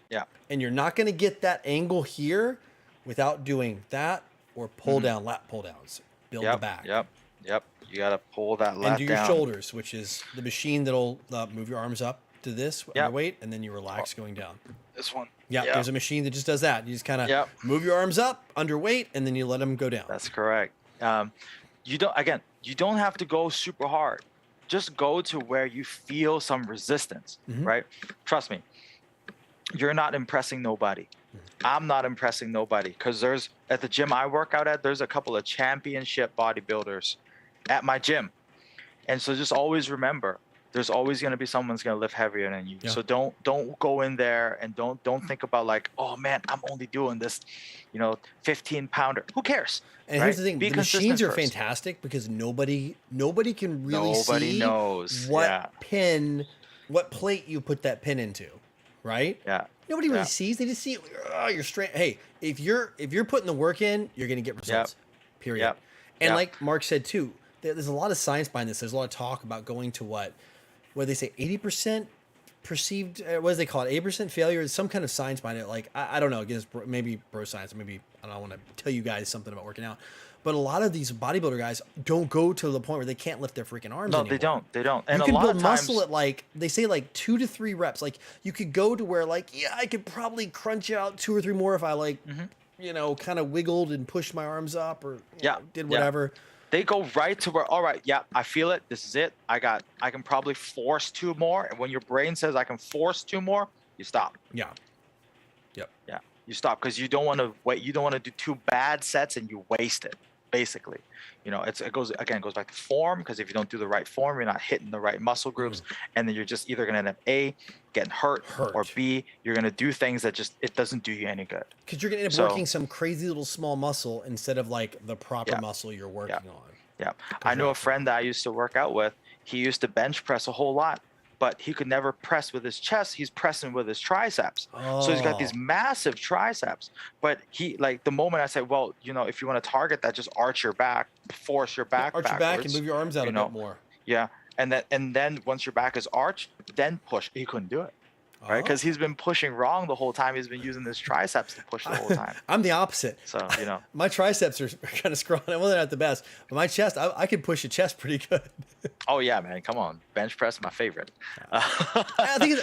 Yeah.
And you're not going to get that angle here without doing that or pull
Mhm.
down lat pull downs. Build the
Yep.
back.
Yep. Yep. You gotta pull that
And
lat
do your
down.
shoulders, which is the machine that'll move your arms up to this
Yep.
underweight, and then you relax going down.
This one.
Yeah,
Yep.
there's a machine that just does that. You just kind of
Yep.
move your arms up underweight, and then you let them go down.
That's correct. You don't have to go super hard. Just go to where you feel some resistance,
Mhm.
right? Trust me, you're not impressing nobody. I'm not impressing nobody because there's at the gym I work out at, there's a couple of championship bodybuilders at my gym. And so just always remember, there's always going to be someone's going to lift heavier than you.
Yeah.
So don't go in there and don't think about like, oh man, I'm only doing this, 15 pounder. Who cares?
And
right?
here's the thing:
Be
the
consistent
machines are
first.
fantastic because nobody can really
Nobody
see
knows.
what
Yeah.
pin, what plate you put that pin into, right?
Yeah.
Nobody really
Yeah.
sees. They just see you're straight. Hey, if you're putting the work in, you're gonna get results. Period.
Yep.
And
Yep.
like Mark said too, there's a lot of science behind this. There's a lot of talk about going to what they say 80% perceived. What do they call it? 80% failure. There's some kind of science behind it. Like I don't know. Again, maybe bro science. Maybe I don't want to tell you guys something about working out. But a lot of these bodybuilder guys don't go to the point where they can't lift their freaking arms
No,
anymore.
they don't. They don't. And
You
a
can
lot
build
of times,
muscle at like they say like 2 to 3 reps. Like you could go to where like I could probably crunch out 2 or 3 more if I like kind of wiggled and pushed my arms up or did whatever.
they go right to where, all right, yeah, I feel it. This is it. I can probably force 2 more. And when your brain says I can force 2 more, you stop.
Yeah. Yep.
Yeah. You stop because you don't want to wait. You don't want to do 2 bad sets and you waste it. Basically, it goes back to form because if you don't do the right form, you're not hitting the right muscle groups, and then you're just either going to end up A, getting hurt, or B, you're going to do things that just it doesn't do you any good.
Because you're going to end up working some crazy little small muscle instead of like the proper muscle you're working on.
Yeah. I know a friend that I used to work out with. He used to bench press a whole lot, but he could never press with his chest. He's pressing with his triceps. So he's got these massive triceps. But he, like, the moment I say, well, if you want to target that, just arch your back, force your back
arch your back and move your arms out a bit more.
Yeah. And then once your back is arched, then push. He couldn't do it. Right, because he's been pushing wrong the whole time. He's been using his triceps to push the whole time.
I'm the opposite.
So
my triceps are kind of scrawny. Well, they're not the best, but my chest, I can push a chest pretty good.
Oh yeah, man, come on, bench press, my favorite.
I think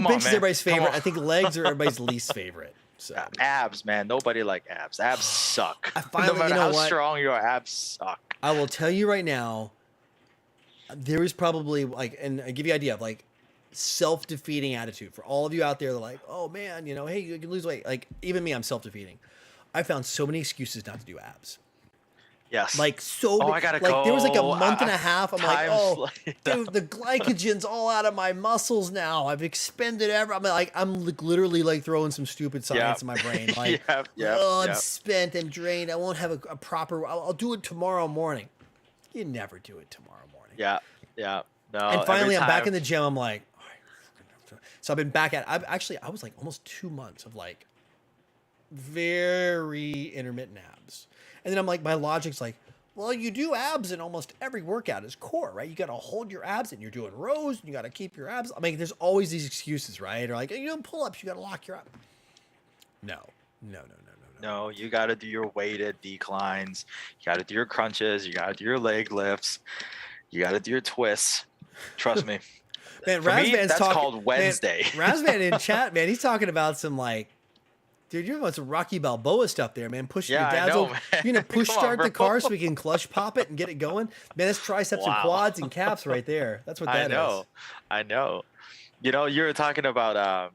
bench is everybody's favorite. I think legs are everybody's least favorite. So
abs, man, nobody like abs. Abs suck.
I finally,
no matter how strong your abs suck.
I will tell you right now, there is probably and I give you an idea of self-defeating attitude for all of you out there. They're like, oh man, hey, you can lose weight. Like even me, I'm self-defeating. I found so many excuses not to do abs.
Yes.
I gotta
go.
There was like a month and a half. I'm like, oh,
later.
dude, the glycogen's all out of my muscles now. I've expended I'm literally literally throwing some stupid science in my brain. Like, I'm spent. I'm drained. I won't have a proper. I'll do it tomorrow morning. You never do it tomorrow morning.
Yeah. No.
And finally, I'm back in the gym. I'm like, so I've been back at. I was like almost 2 months of like very intermittent abs. And then I'm like, my logic's like, well, you do abs in almost every workout as core, right? You got to hold your abs and you're doing rows and you got to keep your abs. I mean, there's always these excuses, right? Or like, pull-ups, you got to lock your abs. No.
No, you got to do your weighted declines. You got to do your crunches. You got to do your leg lifts. You got to do your twists. Trust me.
Man,
For me,
Razvan's
that's
talking.
called Wednesday.
Man, Razvan in chat, man, he's talking about some like, dude, you're about some Rocky Balboa stuff there, man. Pushing
Yeah,
your
I
dad's
know,
old.
man.
You're gonna push
Come on,
start the
bro.
car so we can clutch pop it and get it going. Man, that's triceps and
Wow.
quads and caps right there. That's what
I
that is.
know. I know. You know, you were talking about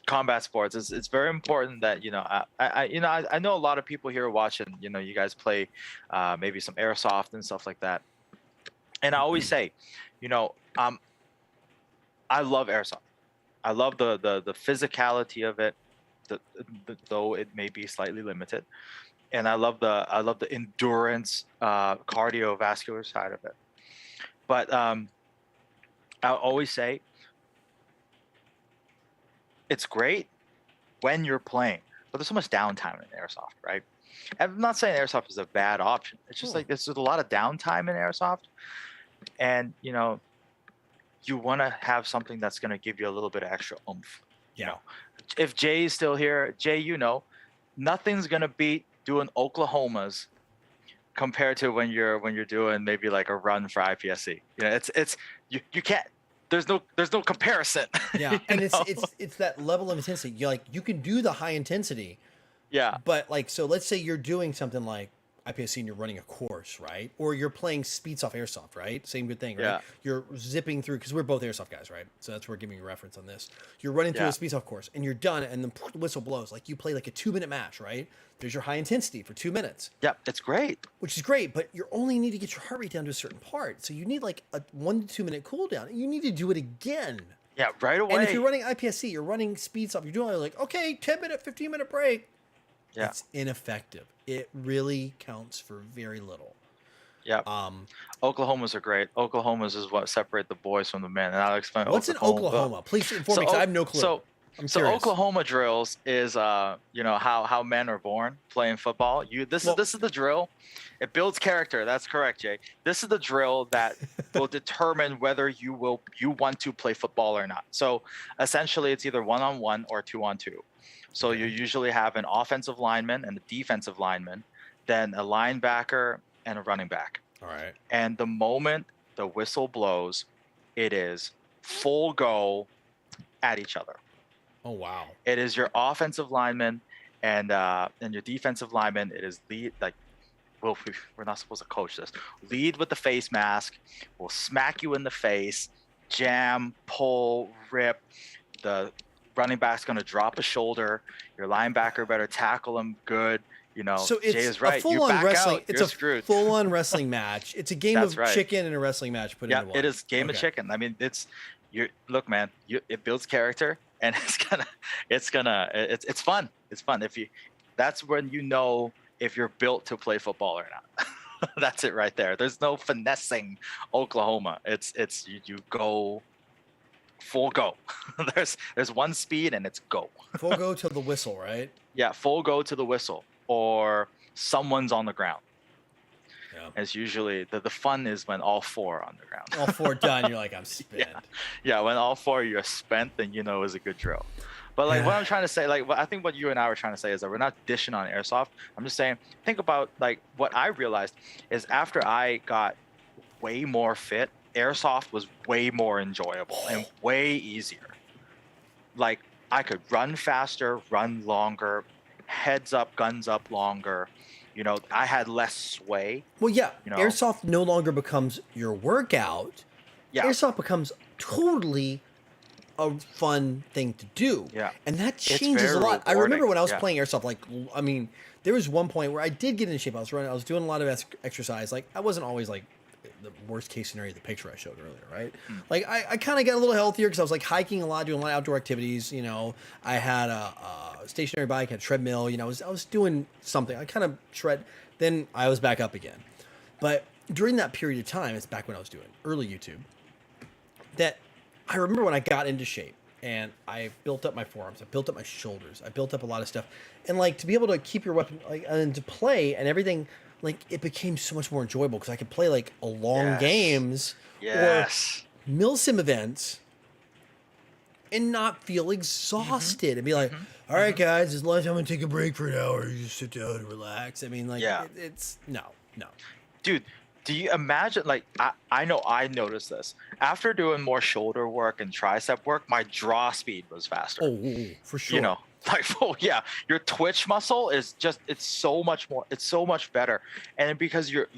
combat sports. It's very important that I know a lot of people here watching. You know, you guys play maybe some airsoft and stuff like that. And I always say, you know, I love airsoft. I love the physicality of it, though it may be slightly limited, and I love the endurance, cardiovascular side of it. But I always say it's great when you're playing, but there's so much downtime in airsoft, right? I'm not saying airsoft is a bad option. It's just like there's a lot of downtime in airsoft, and you want to have something that's going to give you a little bit of extra oomph. You
Yeah.
know, if Jay's still here, Jay, nothing's going to beat doing Oklahomas compared to when you're doing maybe like a run for IPSC. You can't. There's no comparison.
Yeah, and it's that level of intensity. You can do the high intensity,
Yeah.
but like, so let's say you're doing something like IPSC and you're running a course, right? Or you're playing speeds off airsoft, right? Same good thing, right?
Yeah.
You're zipping through, because we're both airsoft guys, right? So that's where we're giving you a reference on this. You're running through
Yeah.
a speeds off course and you're done, and then the whistle blows. Like you play like a 2-minute match, right? There's your high intensity for 2 minutes.
Yeah, it's great.
Which is great, but you only need to get your heart rate down to a certain part. So you need like a 1 to 2 minute cooldown. And you need to do it again.
Yeah, right away.
And if you're running IPSC, you're running speed stuff, you're doing like, okay, 10-minute, 15-minute break.
Yeah.
It's ineffective. It really counts for very little.
Yeah. Oklahomas are great. Oklahomas is what separate the boys from the men. And I'll explain.
What's in Oklahoma? Please inform me, because I have no clue. I'm curious.
Oklahoma drills is how men are born playing football. This is the drill. It builds character. That's correct, Jay. This is the drill that will determine whether you want to play football or not. So essentially, it's either 1-on-1 or 2-on-2. So you usually have an offensive lineman and a defensive lineman, then a linebacker and a running back.
All right.
And the moment the whistle blows, it is full go at each other.
Oh wow!
It is your offensive lineman and your defensive lineman. It is lead we're not supposed to coach this. Lead with the face mask. We'll smack you in the face, jam, pull, rip. The running back's gonna drop a shoulder. Your linebacker better tackle him good.
So it's
Jay is right.
a full-on wrestling.
It's a
full-on wrestling match. It's a game of chicken and a wrestling match put into one.
Yeah, it is game of chicken. I mean, look, man. It builds character, and it's fun. It's fun. That's when you know if you're built to play football or not. That's it right there. There's no finessing Oklahoma. It's you go full go. There's one speed and it's go.
Full go to the whistle, right?
Yeah, full go to the whistle, or someone's on the ground.
Yeah.
It's usually the fun is when all four are on the ground.
All four done, you're like, I'm spent.
Yeah, when all four you're spent, then it was a good drill. But like what I'm trying to say, like I think what you and I were trying to say is that we're not dishing on airsoft. I'm just saying, think about like what I realized is after I got way more fit, airsoft was way more enjoyable and way easier. Like I could run faster, run longer, heads up, guns up longer. I had less sway.
Well, yeah, airsoft no longer becomes your workout.
Yeah.
Airsoft becomes totally a fun thing to do.
Yeah.
And that changes a lot.
Rewarding.
I remember when I was playing airsoft, there was one point where I did get into shape. I was doing a lot of exercise. Like I wasn't always like the worst case scenario of the picture I showed earlier, right? Like I kind of got a little healthier because I was like hiking a lot, doing a lot of outdoor activities. I had a stationary bike, had a treadmill. I was doing something. I kind of shred. Then I was back up again. But during that period of time, it's back when I was doing early YouTube, that I remember when I got into shape and I built up my forearms, I built up my shoulders, I built up a lot of stuff, and like to be able to keep your weapon and to play and everything. Like it became so much more enjoyable because I could play like long games or milsim events and not feel exhausted and be like, all right, guys, it's lunch. I'm going to take a break for an hour. You just sit down and relax. It's no.
Dude, do you imagine, like, I know I noticed this after doing more shoulder work and tricep work, my draw speed was faster.
Oh, for
You
sure.
know, like, oh yeah, your twitch muscle is just, it's so much more, it's so much better. And because you're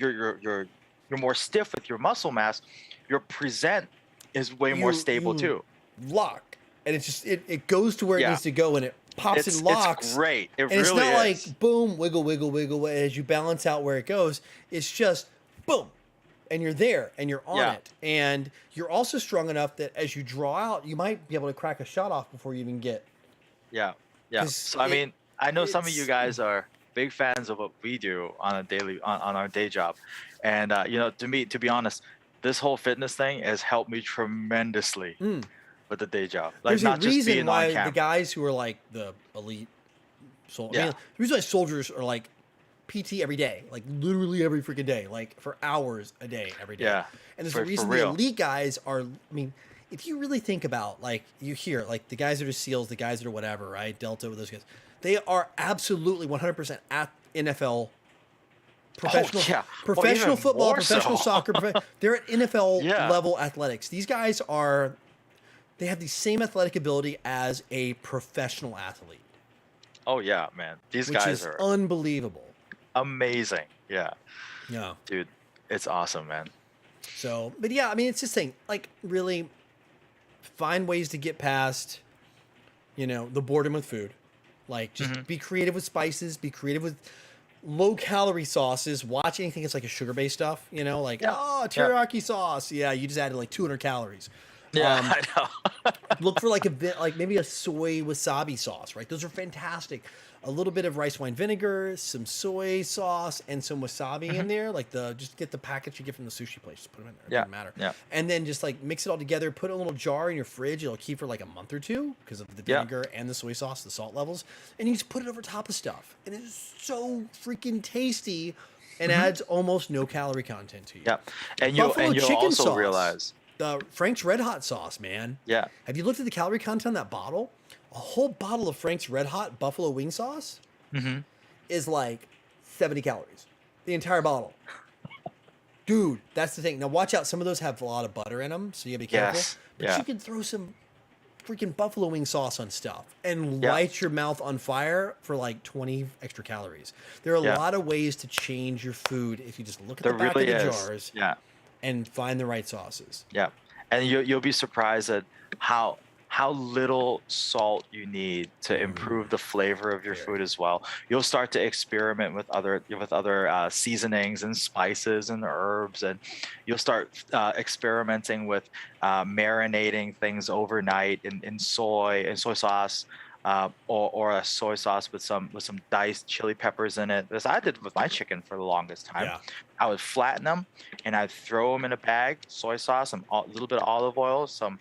more stiff with your muscle mass, your present is way more stable
You
too.
lock, and it's just it goes to where it
Yeah,
needs to go, and it pops and
it's
locks.
great. It
And it's
really
not
is.
like boom, wiggle, wiggle, wiggle as you balance out where it goes. It's just boom, and you're there and you're on
Yeah,
it. And you're also strong enough that as you draw out, you might be able to crack a shot off before you even get.
yeah, yeah.
Because
So I mean, I know some of you
it's
guys are big fans of what we do on a daily on our day job, and you know, to be honest, this whole fitness thing has helped me tremendously with the day job. Like,
there's a
not just
reason
being on
why the
camera.
guys who are like the elite soldier. I
Yeah,
mean, the reason why soldiers are like PT every day, like literally every freaking day, like for hours a day, every day.
yeah,
And there's a
for
reason the
real.
elite guys are, I mean, if you really think about, like, you hear, like, the guys that are SEALs, the guys that are whatever, right? Delta, with those guys, they are absolutely 100% at NFL, professional,
Yeah. Well,
professional
even
football,
more
professional
so.
soccer. They're at NFL
Yeah.
level athletics. These guys are, they have the same athletic ability as a professional athlete,
Oh yeah, man. These
which
guys
is
are
unbelievable.
amazing. Yeah,
Yeah.
dude, it's awesome, man.
So, but yeah, I mean, it's just saying, like, really find ways to get past, the boredom with food. Like,
Hmm.
just be creative with spices, be creative with low calorie sauces. Watch anything that's like a sugar based stuff, like,
Yeah.
oh,
Yeah.
teriyaki sauce. Yeah, you just added like 200 calories.
Yeah,
Um,
I know.
Look for like maybe a soy wasabi sauce, right? Those are fantastic. A little bit of rice wine vinegar, some soy sauce, and some wasabi in
Hmm.
there. Like just get the packets you get from the sushi place. Just put them in there. It
Yeah.
doesn't matter.
Yeah.
And then just like mix it all together. Put it in a little jar in your fridge. It'll keep for like a month or two because of the
Yeah.
vinegar and the soy sauce, the salt levels. And you just put it over top of stuff, and it's so freaking tasty, and
Hmm.
adds almost no calorie content to you.
Yeah.
Buffalo
You'll
chicken
also
sauce.
realize.
The Frank's Red Hot sauce, man.
Yeah.
Have you looked at the calorie content on that bottle? A whole bottle of Frank's Red Hot buffalo wing sauce
Hmm.
is like 70 calories. The entire bottle. Dude, that's the thing. Now watch out. Some of those have a lot of butter in them, so you gotta be careful.
Yes.
But
Yeah.
you can throw some freaking buffalo wing sauce on stuff and
Yeah.
light your mouth on fire for like 20 extra calories. There are a
Yeah.
lot of ways to change your food if you just look at
There
the back
really
of the
is.
jars
Yeah.
and find the right sauces.
Yeah. And you'll be surprised at how little salt you need to improve the flavor of your
Very.
food as well. You'll start to experiment with other seasonings and spices and herbs, and you'll start experimenting with marinating things overnight in soy sauce. Or a soy sauce with some diced chili peppers in it. This I did with my chicken for the longest time.
Yeah.
I would flatten them and I'd throw them in a bag, soy sauce, a little bit of olive oil, some,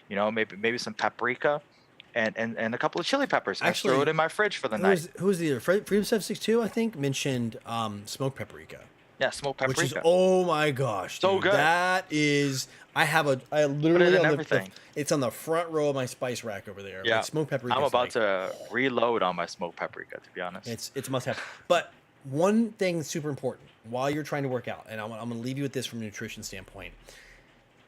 maybe some paprika, and a couple of chili peppers. And I throw
Actually,
it in my fridge for the night.
Who's the other? Freedom 762, I think, mentioned smoked paprika,
Yeah, smoked
which is,
paprika.
oh my gosh,
So
dude,
good.
That is, I
Put
literally
it in
on
everything.
it's on the front row of my spice rack over there.
Yeah,
Like, smoked paprika.
I'm about to reload on my smoked paprika, to be honest.
It's a must have. But one thing that's super important while you're trying to work out, and I'm going to leave you with this from a nutrition standpoint.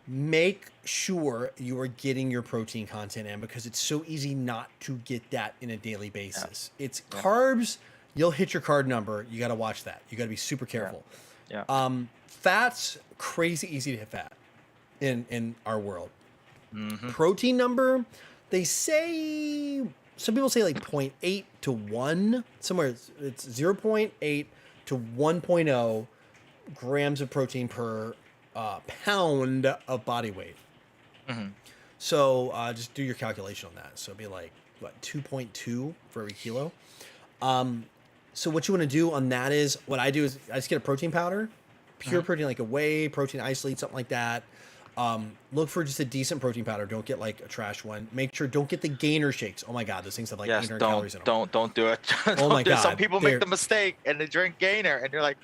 Make sure you are getting your protein content in, because it's so easy not to get that in a daily basis. It's carbs. You'll hit your card number. You got to watch that. You got to be super careful.
Yeah.
Fats, crazy easy to hit fat in our world.
Hmm.
Protein number, they say, some people say like 0.8 to 1, somewhere it's 0.8 to 1.0 grams of protein per pound of body weight.
Hmm.
So just do your calculation on that. So it'd be like, what, 2.2 for every kilo. So what you want to do on that is, what I do is I just get a protein powder, pure protein, like a whey protein isolate, something like that. Look for just a decent protein powder. Don't get like a trash one. Make sure, don't get the gainer shakes. Oh my God, those things have like
Yes,
800 calories in them.
don't do it.
Oh my
do it. Some
God,
people
they're-
make the mistake and they drink Gainer, and you're like,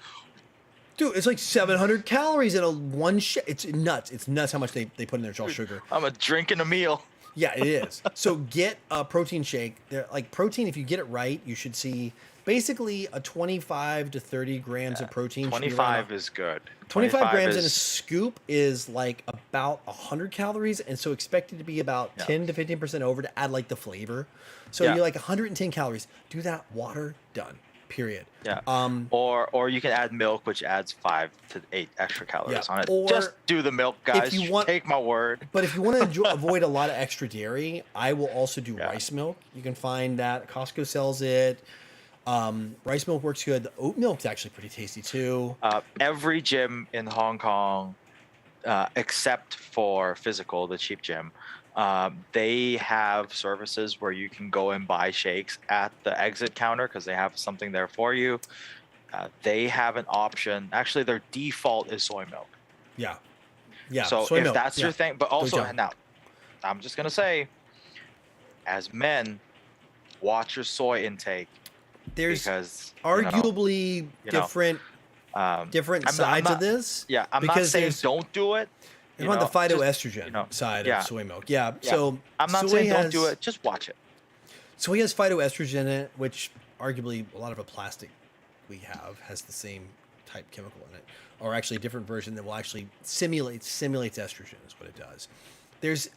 Dude, it's like 700 calories in a one shake. It's nuts. It's nuts how much they put in there. It's all sugar.
I'm drinking a meal.
Yeah, it is. So get a protein shake. Like protein, if you get it right, you should see basically a 25 to 30 grams of protein should be around
25 is good.
25
25
grams in a
is
scoop is like about 100 calories, and so expected to be about
yeah
10 to 15% over to add like the flavor. So
yeah
you're like 110 calories. Do that, water, done. Period.
yeah.
Um,
Or you can add milk, which adds 5 to 8 extra
yeah.
calories on it. Just
Or
do the milk,
if
guys.
you want,
Take my word.
but if you want to avoid a lot of extra dairy, I will also do
Yeah.
rice milk. You can find that Costco sells it. Rice milk works good. The oat milk's actually pretty tasty too.
Every gym in Hong Kong, except for physical, the cheap gym, they have services where you can go and buy shakes at the exit counter because they have something there for you. They have an option. Actually, their default is soy milk.
Yeah. Yeah.
So
Soy
if
milk.
that's
Yeah.
your thing, but
Go
also
down.
now, I'm just gonna say, as men, watch your soy intake
There's
because
arguably
you know,
different
I'm
sides of
not,
this.
yeah, I'm not
Because
saying
there's
don't do it.
I'm on the
Just
phytoestrogen side of
yeah,
soy milk. Yeah.
yeah.
So
I'm not
soy
saying don't
has
do it. Just watch it.
soy has phytoestrogen in it, which arguably a lot of a plastic we have has the same type chemical in it, or actually a different version that will actually simulates estrogen is what it does. There's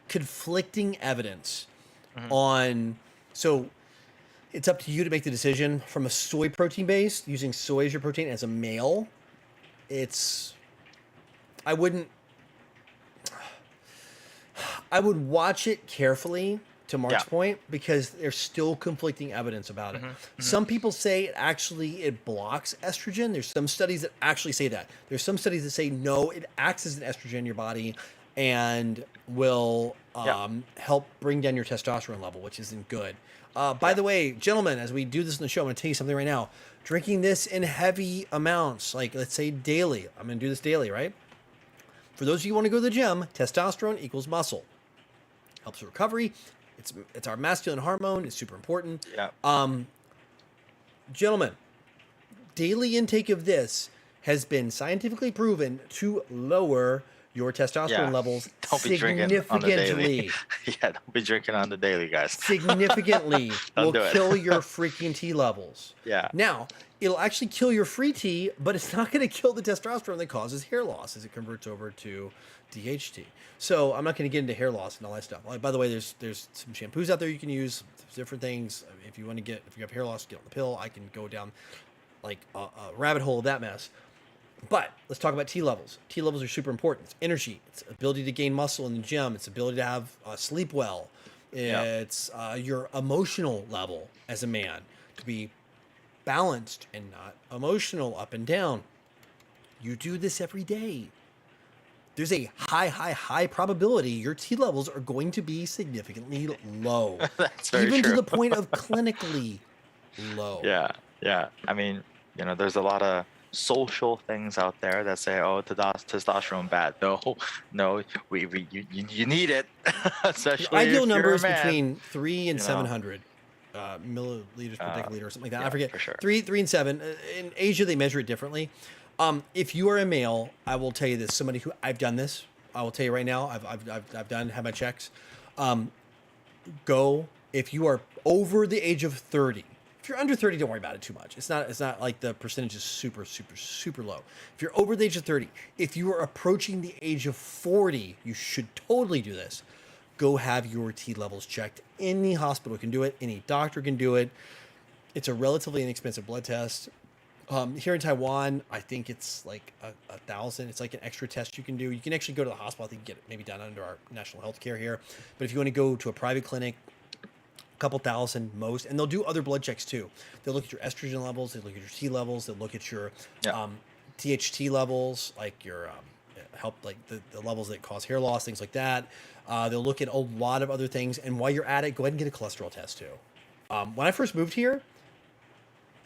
conflicting evidence
Mhm.
on so it's up to you to make the decision from a soy protein base using soy as your protein as a male. It's I wouldn't I would watch it carefully to Mark's
Yeah.
point because there's still conflicting evidence about it. Some people say it blocks estrogen. There's some studies that actually say that. There's some studies that say no, it acts as an estrogen in your body and will
Yeah.
help bring down your testosterone level, which isn't good. By
Yeah.
the way, gentlemen, as we do this in the show, I'm going to tell you something right now. Drinking this in heavy amounts, like let's say daily. I'm going to do this daily, right? For those of you who want to go to the gym, testosterone equals muscle. Helps with recovery. It's our masculine hormone. It's super important.
Yeah.
Gentlemen, daily intake of this has been scientifically proven to lower your testosterone
Yeah.
levels
Don't be drinking on the daily.
significantly.
Yeah, don't be drinking on the daily, guys.
Significantly will
do it.
kill your freaking T levels.
Yeah.
Now, it'll actually kill your free T, but it's not going to kill the testosterone that causes hair loss as it converts over to DHT. So I'm not going to get into hair loss and all that stuff. By the way, there's some shampoos out there you can use, different things. If you have hair loss, get on the pill. I can go down like a rabbit hole of that mess. But let's talk about T levels. T levels are super important. It's energy. It's ability to gain muscle in the gym. It's ability to have sleep well. It's your emotional level as a man to be balanced and not emotional up and down. You do this every day. There's a high probability your T levels are going to be significantly low.
That's very
Even
true.
to the point of clinically low.
Yeah, yeah. I mean, there's a lot of social things out there that say, "Oh, testosterone bad." No, you need it, especially
Ideal
if
number
you're a
is
man.
between 3 and
you know.
700 milliliters per deciliter or something like that. I forget.
for sure.
Three and 7. In Asia, they measure it differently. If you are a male, I will tell you this. Somebody who I've done this. I will tell you right now. I've had my checks. Go if you are over the age of 30. If you're under 30, don't worry about it too much. It's not like the percentage is super low. If you're over the age of 30, if you are approaching the age of 40, you should totally do this. Go have your T levels checked. Any hospital can do it. Any doctor can do it. It's a relatively inexpensive blood test. Here in Taiwan, I think it's like $1,000. It's like an extra test you can do. You can actually go to the hospital. I think you can get it maybe done under our national health care here. But if you want to go to a private clinic, a couple thousand most, and they'll do other blood checks too. They'll look at your estrogen levels. They look at your T levels. They'll look at your THT levels, like your the levels that cause hair loss, things like that. They'll look at a lot of other things. And while you're at it, go ahead and get a cholesterol test too. When I first moved here,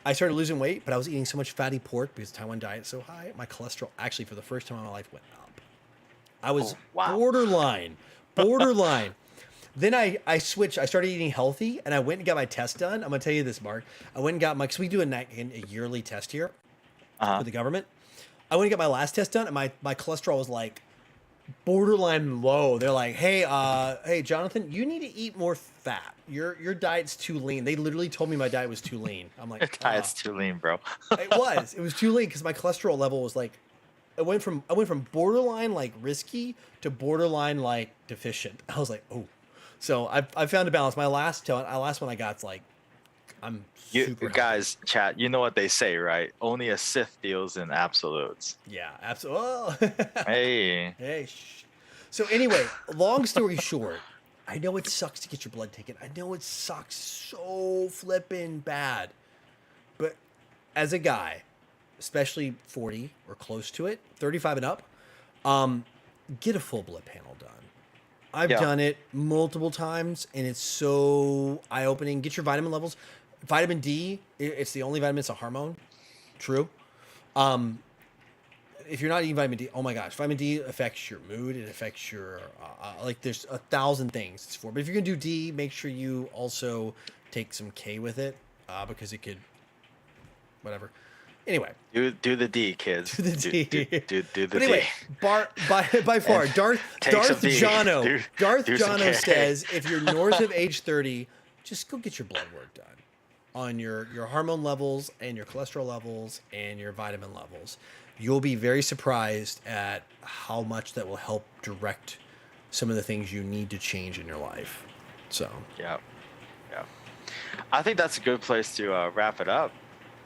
I started losing weight, but I was eating so much fatty pork because the Taiwan diet is so high. My cholesterol actually, for the first time in my life, went up. I was
wow.
borderline. Then I switched. I started eating healthy, and I went and got my test done. I'm going to tell you this, Mark. I went and got because we do a yearly test here with the government. I went and got my last test done, and my cholesterol was like borderline low. They're like, hey, Jonathan, you need to eat more fat. Your diet's too lean. They literally told me my diet was too lean. I'm like,
It's too lean, bro.
It was too lean because my cholesterol level was like, I went from borderline like risky to borderline like deficient. I was like, oh, so I found a balance. My last one I got's like, I'm
You
super healthy.
guys, chat. You know what they say, right? Only a Sith deals in absolutes.
Yeah, absolutely.
Hey,
Hey. So anyway, long story short, I know it sucks to get your blood taken. I know it sucks so flippin' bad. But as a guy, especially 40 or close to it, 35 and up, get a full blood panel done. I've
Yeah.
done it multiple times, and it's so eye-opening. Get your vitamin levels. Vitamin D, it's the only vitamin. It's a hormone. True. If you're not eating vitamin D, oh my gosh, vitamin D affects your mood. It affects your like. There's 1,000 things it's for. But if you're gonna do D, make sure you also take some K with it, because it could, whatever. Anyway,
do the D, kids.
do the D.
Do the
But anyway,
D.
by far, Darth
take some D.
Jono. Darth
do some
Jono
K.
says if you're north of age 30, just go get your blood work done on your hormone levels and your cholesterol levels and your vitamin levels. You'll be very surprised at how much that will help direct some of the things you need to change in your life. So
Yeah. I think that's a good place to wrap it up.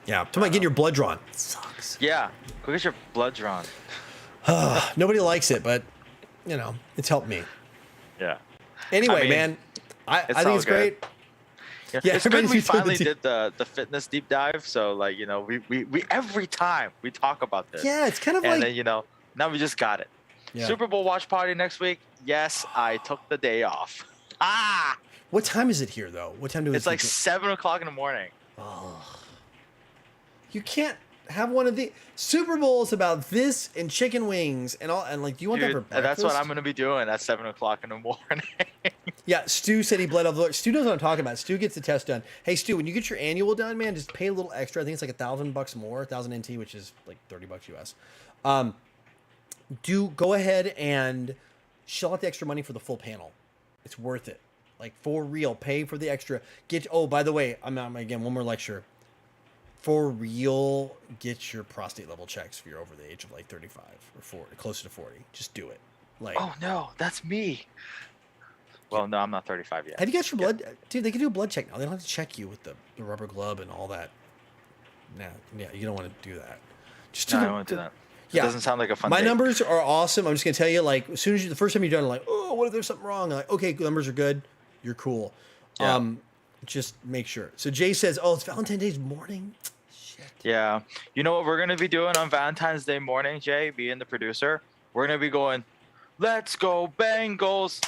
yeah, talking about getting your blood drawn. It sucks.
Yeah, go get your blood drawn.
Nobody likes it, but it's helped me.
Yeah.
Anyway,
I mean,
man, I think
all
it's
good.
great.
Yeah,
Yeah,
it's good
everybody's
we
doing
finally
the
did the fitness deep dive. So like we every time we talk about this.
Yeah, it's kind of
And
like
then now we just got it.
Yeah.
Super Bowl watch party next week. Yes, I took the day off.
What time is it here though? What time do we?
It's like 7 o'clock in the morning.
Oh. You can't have one of the Super Bowls about this and chicken wings and all, and like, do you want that for
Dude,
breakfast?
that's what I'm gonna be doing at 7 o'clock in the morning.
Yeah, Stu said he bled off the. Stu knows what I'm talking about. Stu gets the test done. Hey, Stu, when you get your annual done, man, just pay a little extra. I think it's like $1,000 more, 1,000 NT, which is like $30 US. Do go ahead and shell out the extra money for the full panel. It's worth it. Like for real, pay for the extra. Oh, by the way, I'm again one more lecture. For real, get your prostate level checks if you're over the age of like 35 or 40, closer to 40. Just do it. Like,
Oh no, that's me. Well, no, I'm not 35 yet.
have you got your blood? Dude, they can do a blood check now. They don't have to check you with the rubber glove and all that. Nah, yeah, you don't want to do that. Just do
No,
the,
I won't do that.
Yeah.
It doesn't sound like a fun
My
date.
numbers are awesome. I'm just gonna tell you, like, as soon as the first time you're done, like, oh, what if there's something wrong? I'm like, okay, numbers are good. You're cool.
Yeah.
Just make sure. So Jay says, oh, it's Valentine's Day morning. Shit.
Yeah. You know what we're going to be doing on Valentine's Day morning, Jay, being the producer? We're going to be going, let's go Bengals.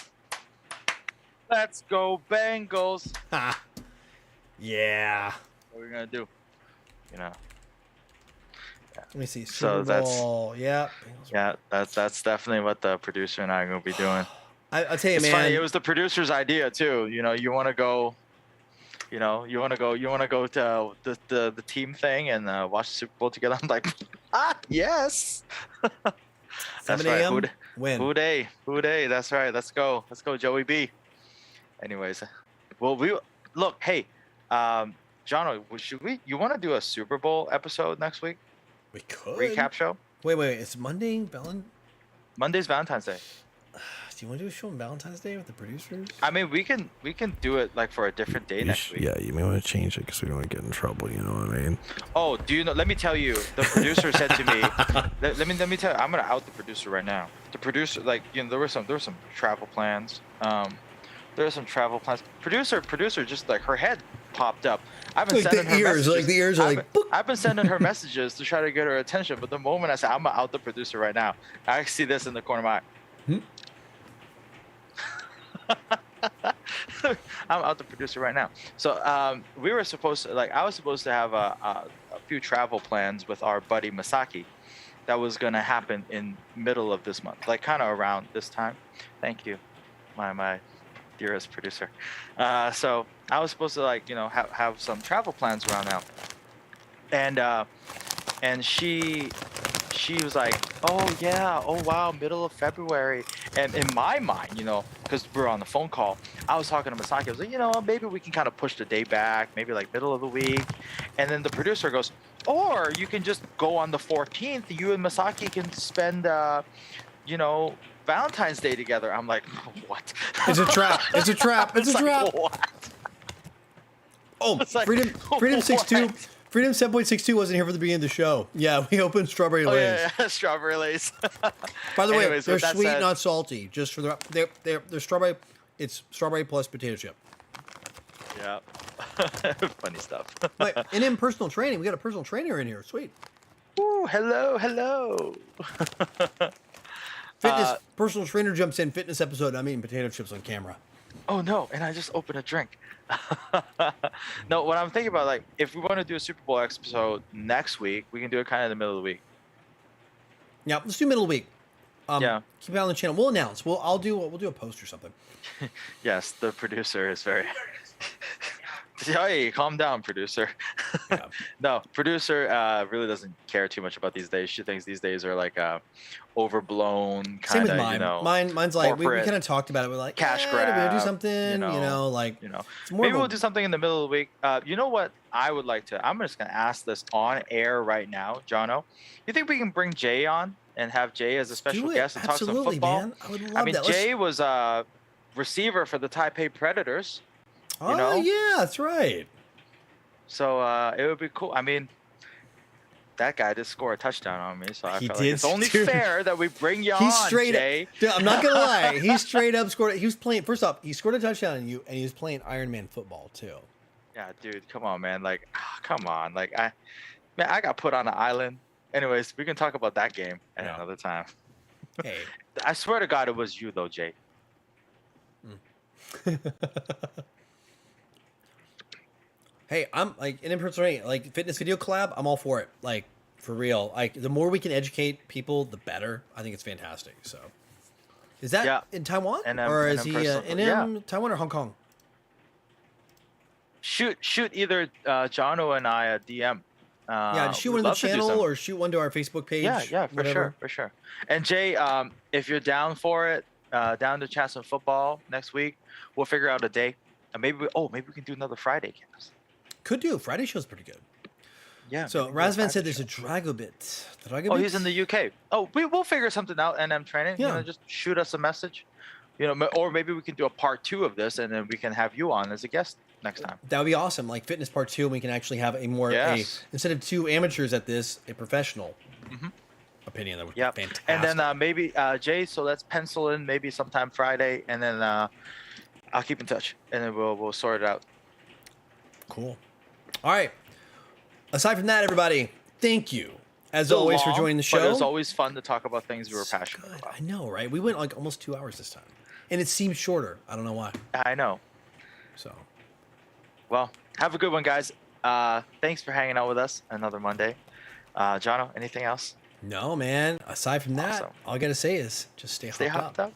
Let's go Bengals.
Ha. Yeah.
What are we going to do?
Let me see.
So
Super Bowl. Yeah.
Yeah, that's definitely what the producer and I are going to be doing.
I'll tell you,
It's
man.
funny. It was the producer's idea too. You want to go. You want to go to the team thing and watch the Super Bowl together. I'm like, yes.
7
right.
a.m. Win.
Who day? That's right. Let's go, Joey B. Anyways, well, look. Hey, John, you want to do a Super Bowl episode next week?
We could.
Recap show.
Wait. It's Monday,
Monday's Valentine's Day.
Do you want to do a show on Valentine's Day with the producers?
I mean, we can do it like for a different day next week.
Yeah, you may want to change it because we don't want to get in trouble. You know what I mean?
Oh, do you know? Let me tell you. The producer said to me, let me tell you. I'm gonna out the producer right now. The producer, like, there were some travel plans. There were some travel plans. Producer, just like her head popped up. I've been
Like
sending
the
her
ears,
messages.
like the ears are like, boop.
I've been sending her messages to try to get her attention, but the moment I said I'm gonna out the producer right now, I see this in the corner of my eye. I'm out the producer right now. So we were supposed to, I was supposed to have a few travel plans with our buddy Masaki. That was gonna happen in middle of this month, like kind of around this time. Thank you, my dearest producer. So I was supposed to have some travel plans around now, and she she was like, oh yeah, oh wow, middle of February. And in my mind, because we were on the phone call, I was talking to Masaki. I was like, maybe we can kind of push the day back, maybe like middle of the week. And then the producer goes, or you can just go on the 14th. You and Masaki can spend, Valentine's Day together. I'm like, what?
It's a trap. It's a trap. It's a
like,
trap.
what?
Oh,
It's like,
Freedom
what?
62. Freedom 7.62 wasn't here for the beginning of the show. Yeah, we opened Strawberry
Oh,
Lays.
yeah, strawberry lace.
By the way,
Anyways,
they're
with that
sweet,
said-
not salty. Just for the they're strawberry. It's strawberry plus potato chip.
Yeah. Funny stuff.
But and in personal training, we got a personal trainer in here. Sweet.
Ooh, hello.
Fitness personal trainer jumps in. Fitness episode. I'm eating potato chips on camera.
Oh no, and I just opened a drink. No, what I'm thinking about, like, if we want to do a Super Bowl episode next week, we can do it kind of in the middle of the week.
Yeah, let's do middle of the week.
Yeah.
Keep it on the channel. We'll announce. We'll do a post or something.
Yes, the producer is very. Hey, calm down, producer.
Yeah.
No, producer really doesn't care too much about these days. She thinks these days are like overblown
Same
kind
with
of,
mine. Mine's like we
corporate
kind of talked about it. We're like
cash
do we do
grab,
something? Like it's more
Maybe
of a-
we'll do something in the middle of the week. You know what I would like to? I'm just gonna ask this on air right now, Jono. You think we can bring Jay on and have Jay as a special
do it.
guest and talk some
Absolutely,
football?
man. I would love
I mean,
that.
Jay was a receiver for the Taipei Predators.
Oh
know?
yeah, that's right.
So it would be cool. I mean, that guy did score a touchdown on me, so I
He
felt
did,
like it's only
dude.
fair that we bring you
He
on,
straight
Jay.
up. Dude, I'm not gonna lie. He straight up scored. He was playing. First off, he scored a touchdown on you, and he was playing Iron Man football too.
Yeah, dude, come on, man. Like, come on. Like, I got put on an island. Anyways, we can talk about that game at
Yeah.
another time.
Hey.
I swear to God, it was you though, Jay.
Hey, I'm like an in-person training, like fitness video collab. I'm all for it. Like for real. Like the more we can educate people, the better. I think it's fantastic. So, is that
Yeah.
in Taiwan
And
or
and
is
in
he
person.
in Taiwan or Hong Kong?
Shoot either Jono and I a DM.
Yeah, shoot
we'd
one to the
love to do
channel
some-
or shoot one to our Facebook page.
Yeah,
whatever.
for sure. And Jay, if you're down for it, down to chat some football next week, we'll figure out a day. And maybe we can do another Friday cast.
Could do. Friday show's pretty good.
Yeah.
So
maybe we'll
Razvan said
Friday
there's a
show.
Dragobit.
Oh, he's in the UK. Oh, we'll figure something out. NM training.
Yeah.
Just shoot us a message. Or maybe we can do a part 2 of this, and then we can have you on as a guest next time.
That would be awesome. Like fitness part 2, and we can actually have a more
Yes.
instead of 2 amateurs at this, a professional
Mhm.
opinion. That would
Yep.
be fantastic.
And then maybe Jay. So let's pencil in maybe sometime Friday, and then I'll keep in touch, and then we'll sort it out.
Cool. All right. Aside from that, everybody, thank you as
It's a little
always for
long,
joining the show.
But it was always fun to talk about things we were
So
passionate
good.
about.
I know, right? We went like almost 2 hours this time, and it seems shorter. I don't know why.
I know.
So
Well, have a good one, guys. Thanks for hanging out with us another Monday. Jono, anything else?
no, man. Aside from that,
Awesome.
all I gotta say is just stay
Stay
hopped up.
hopped up.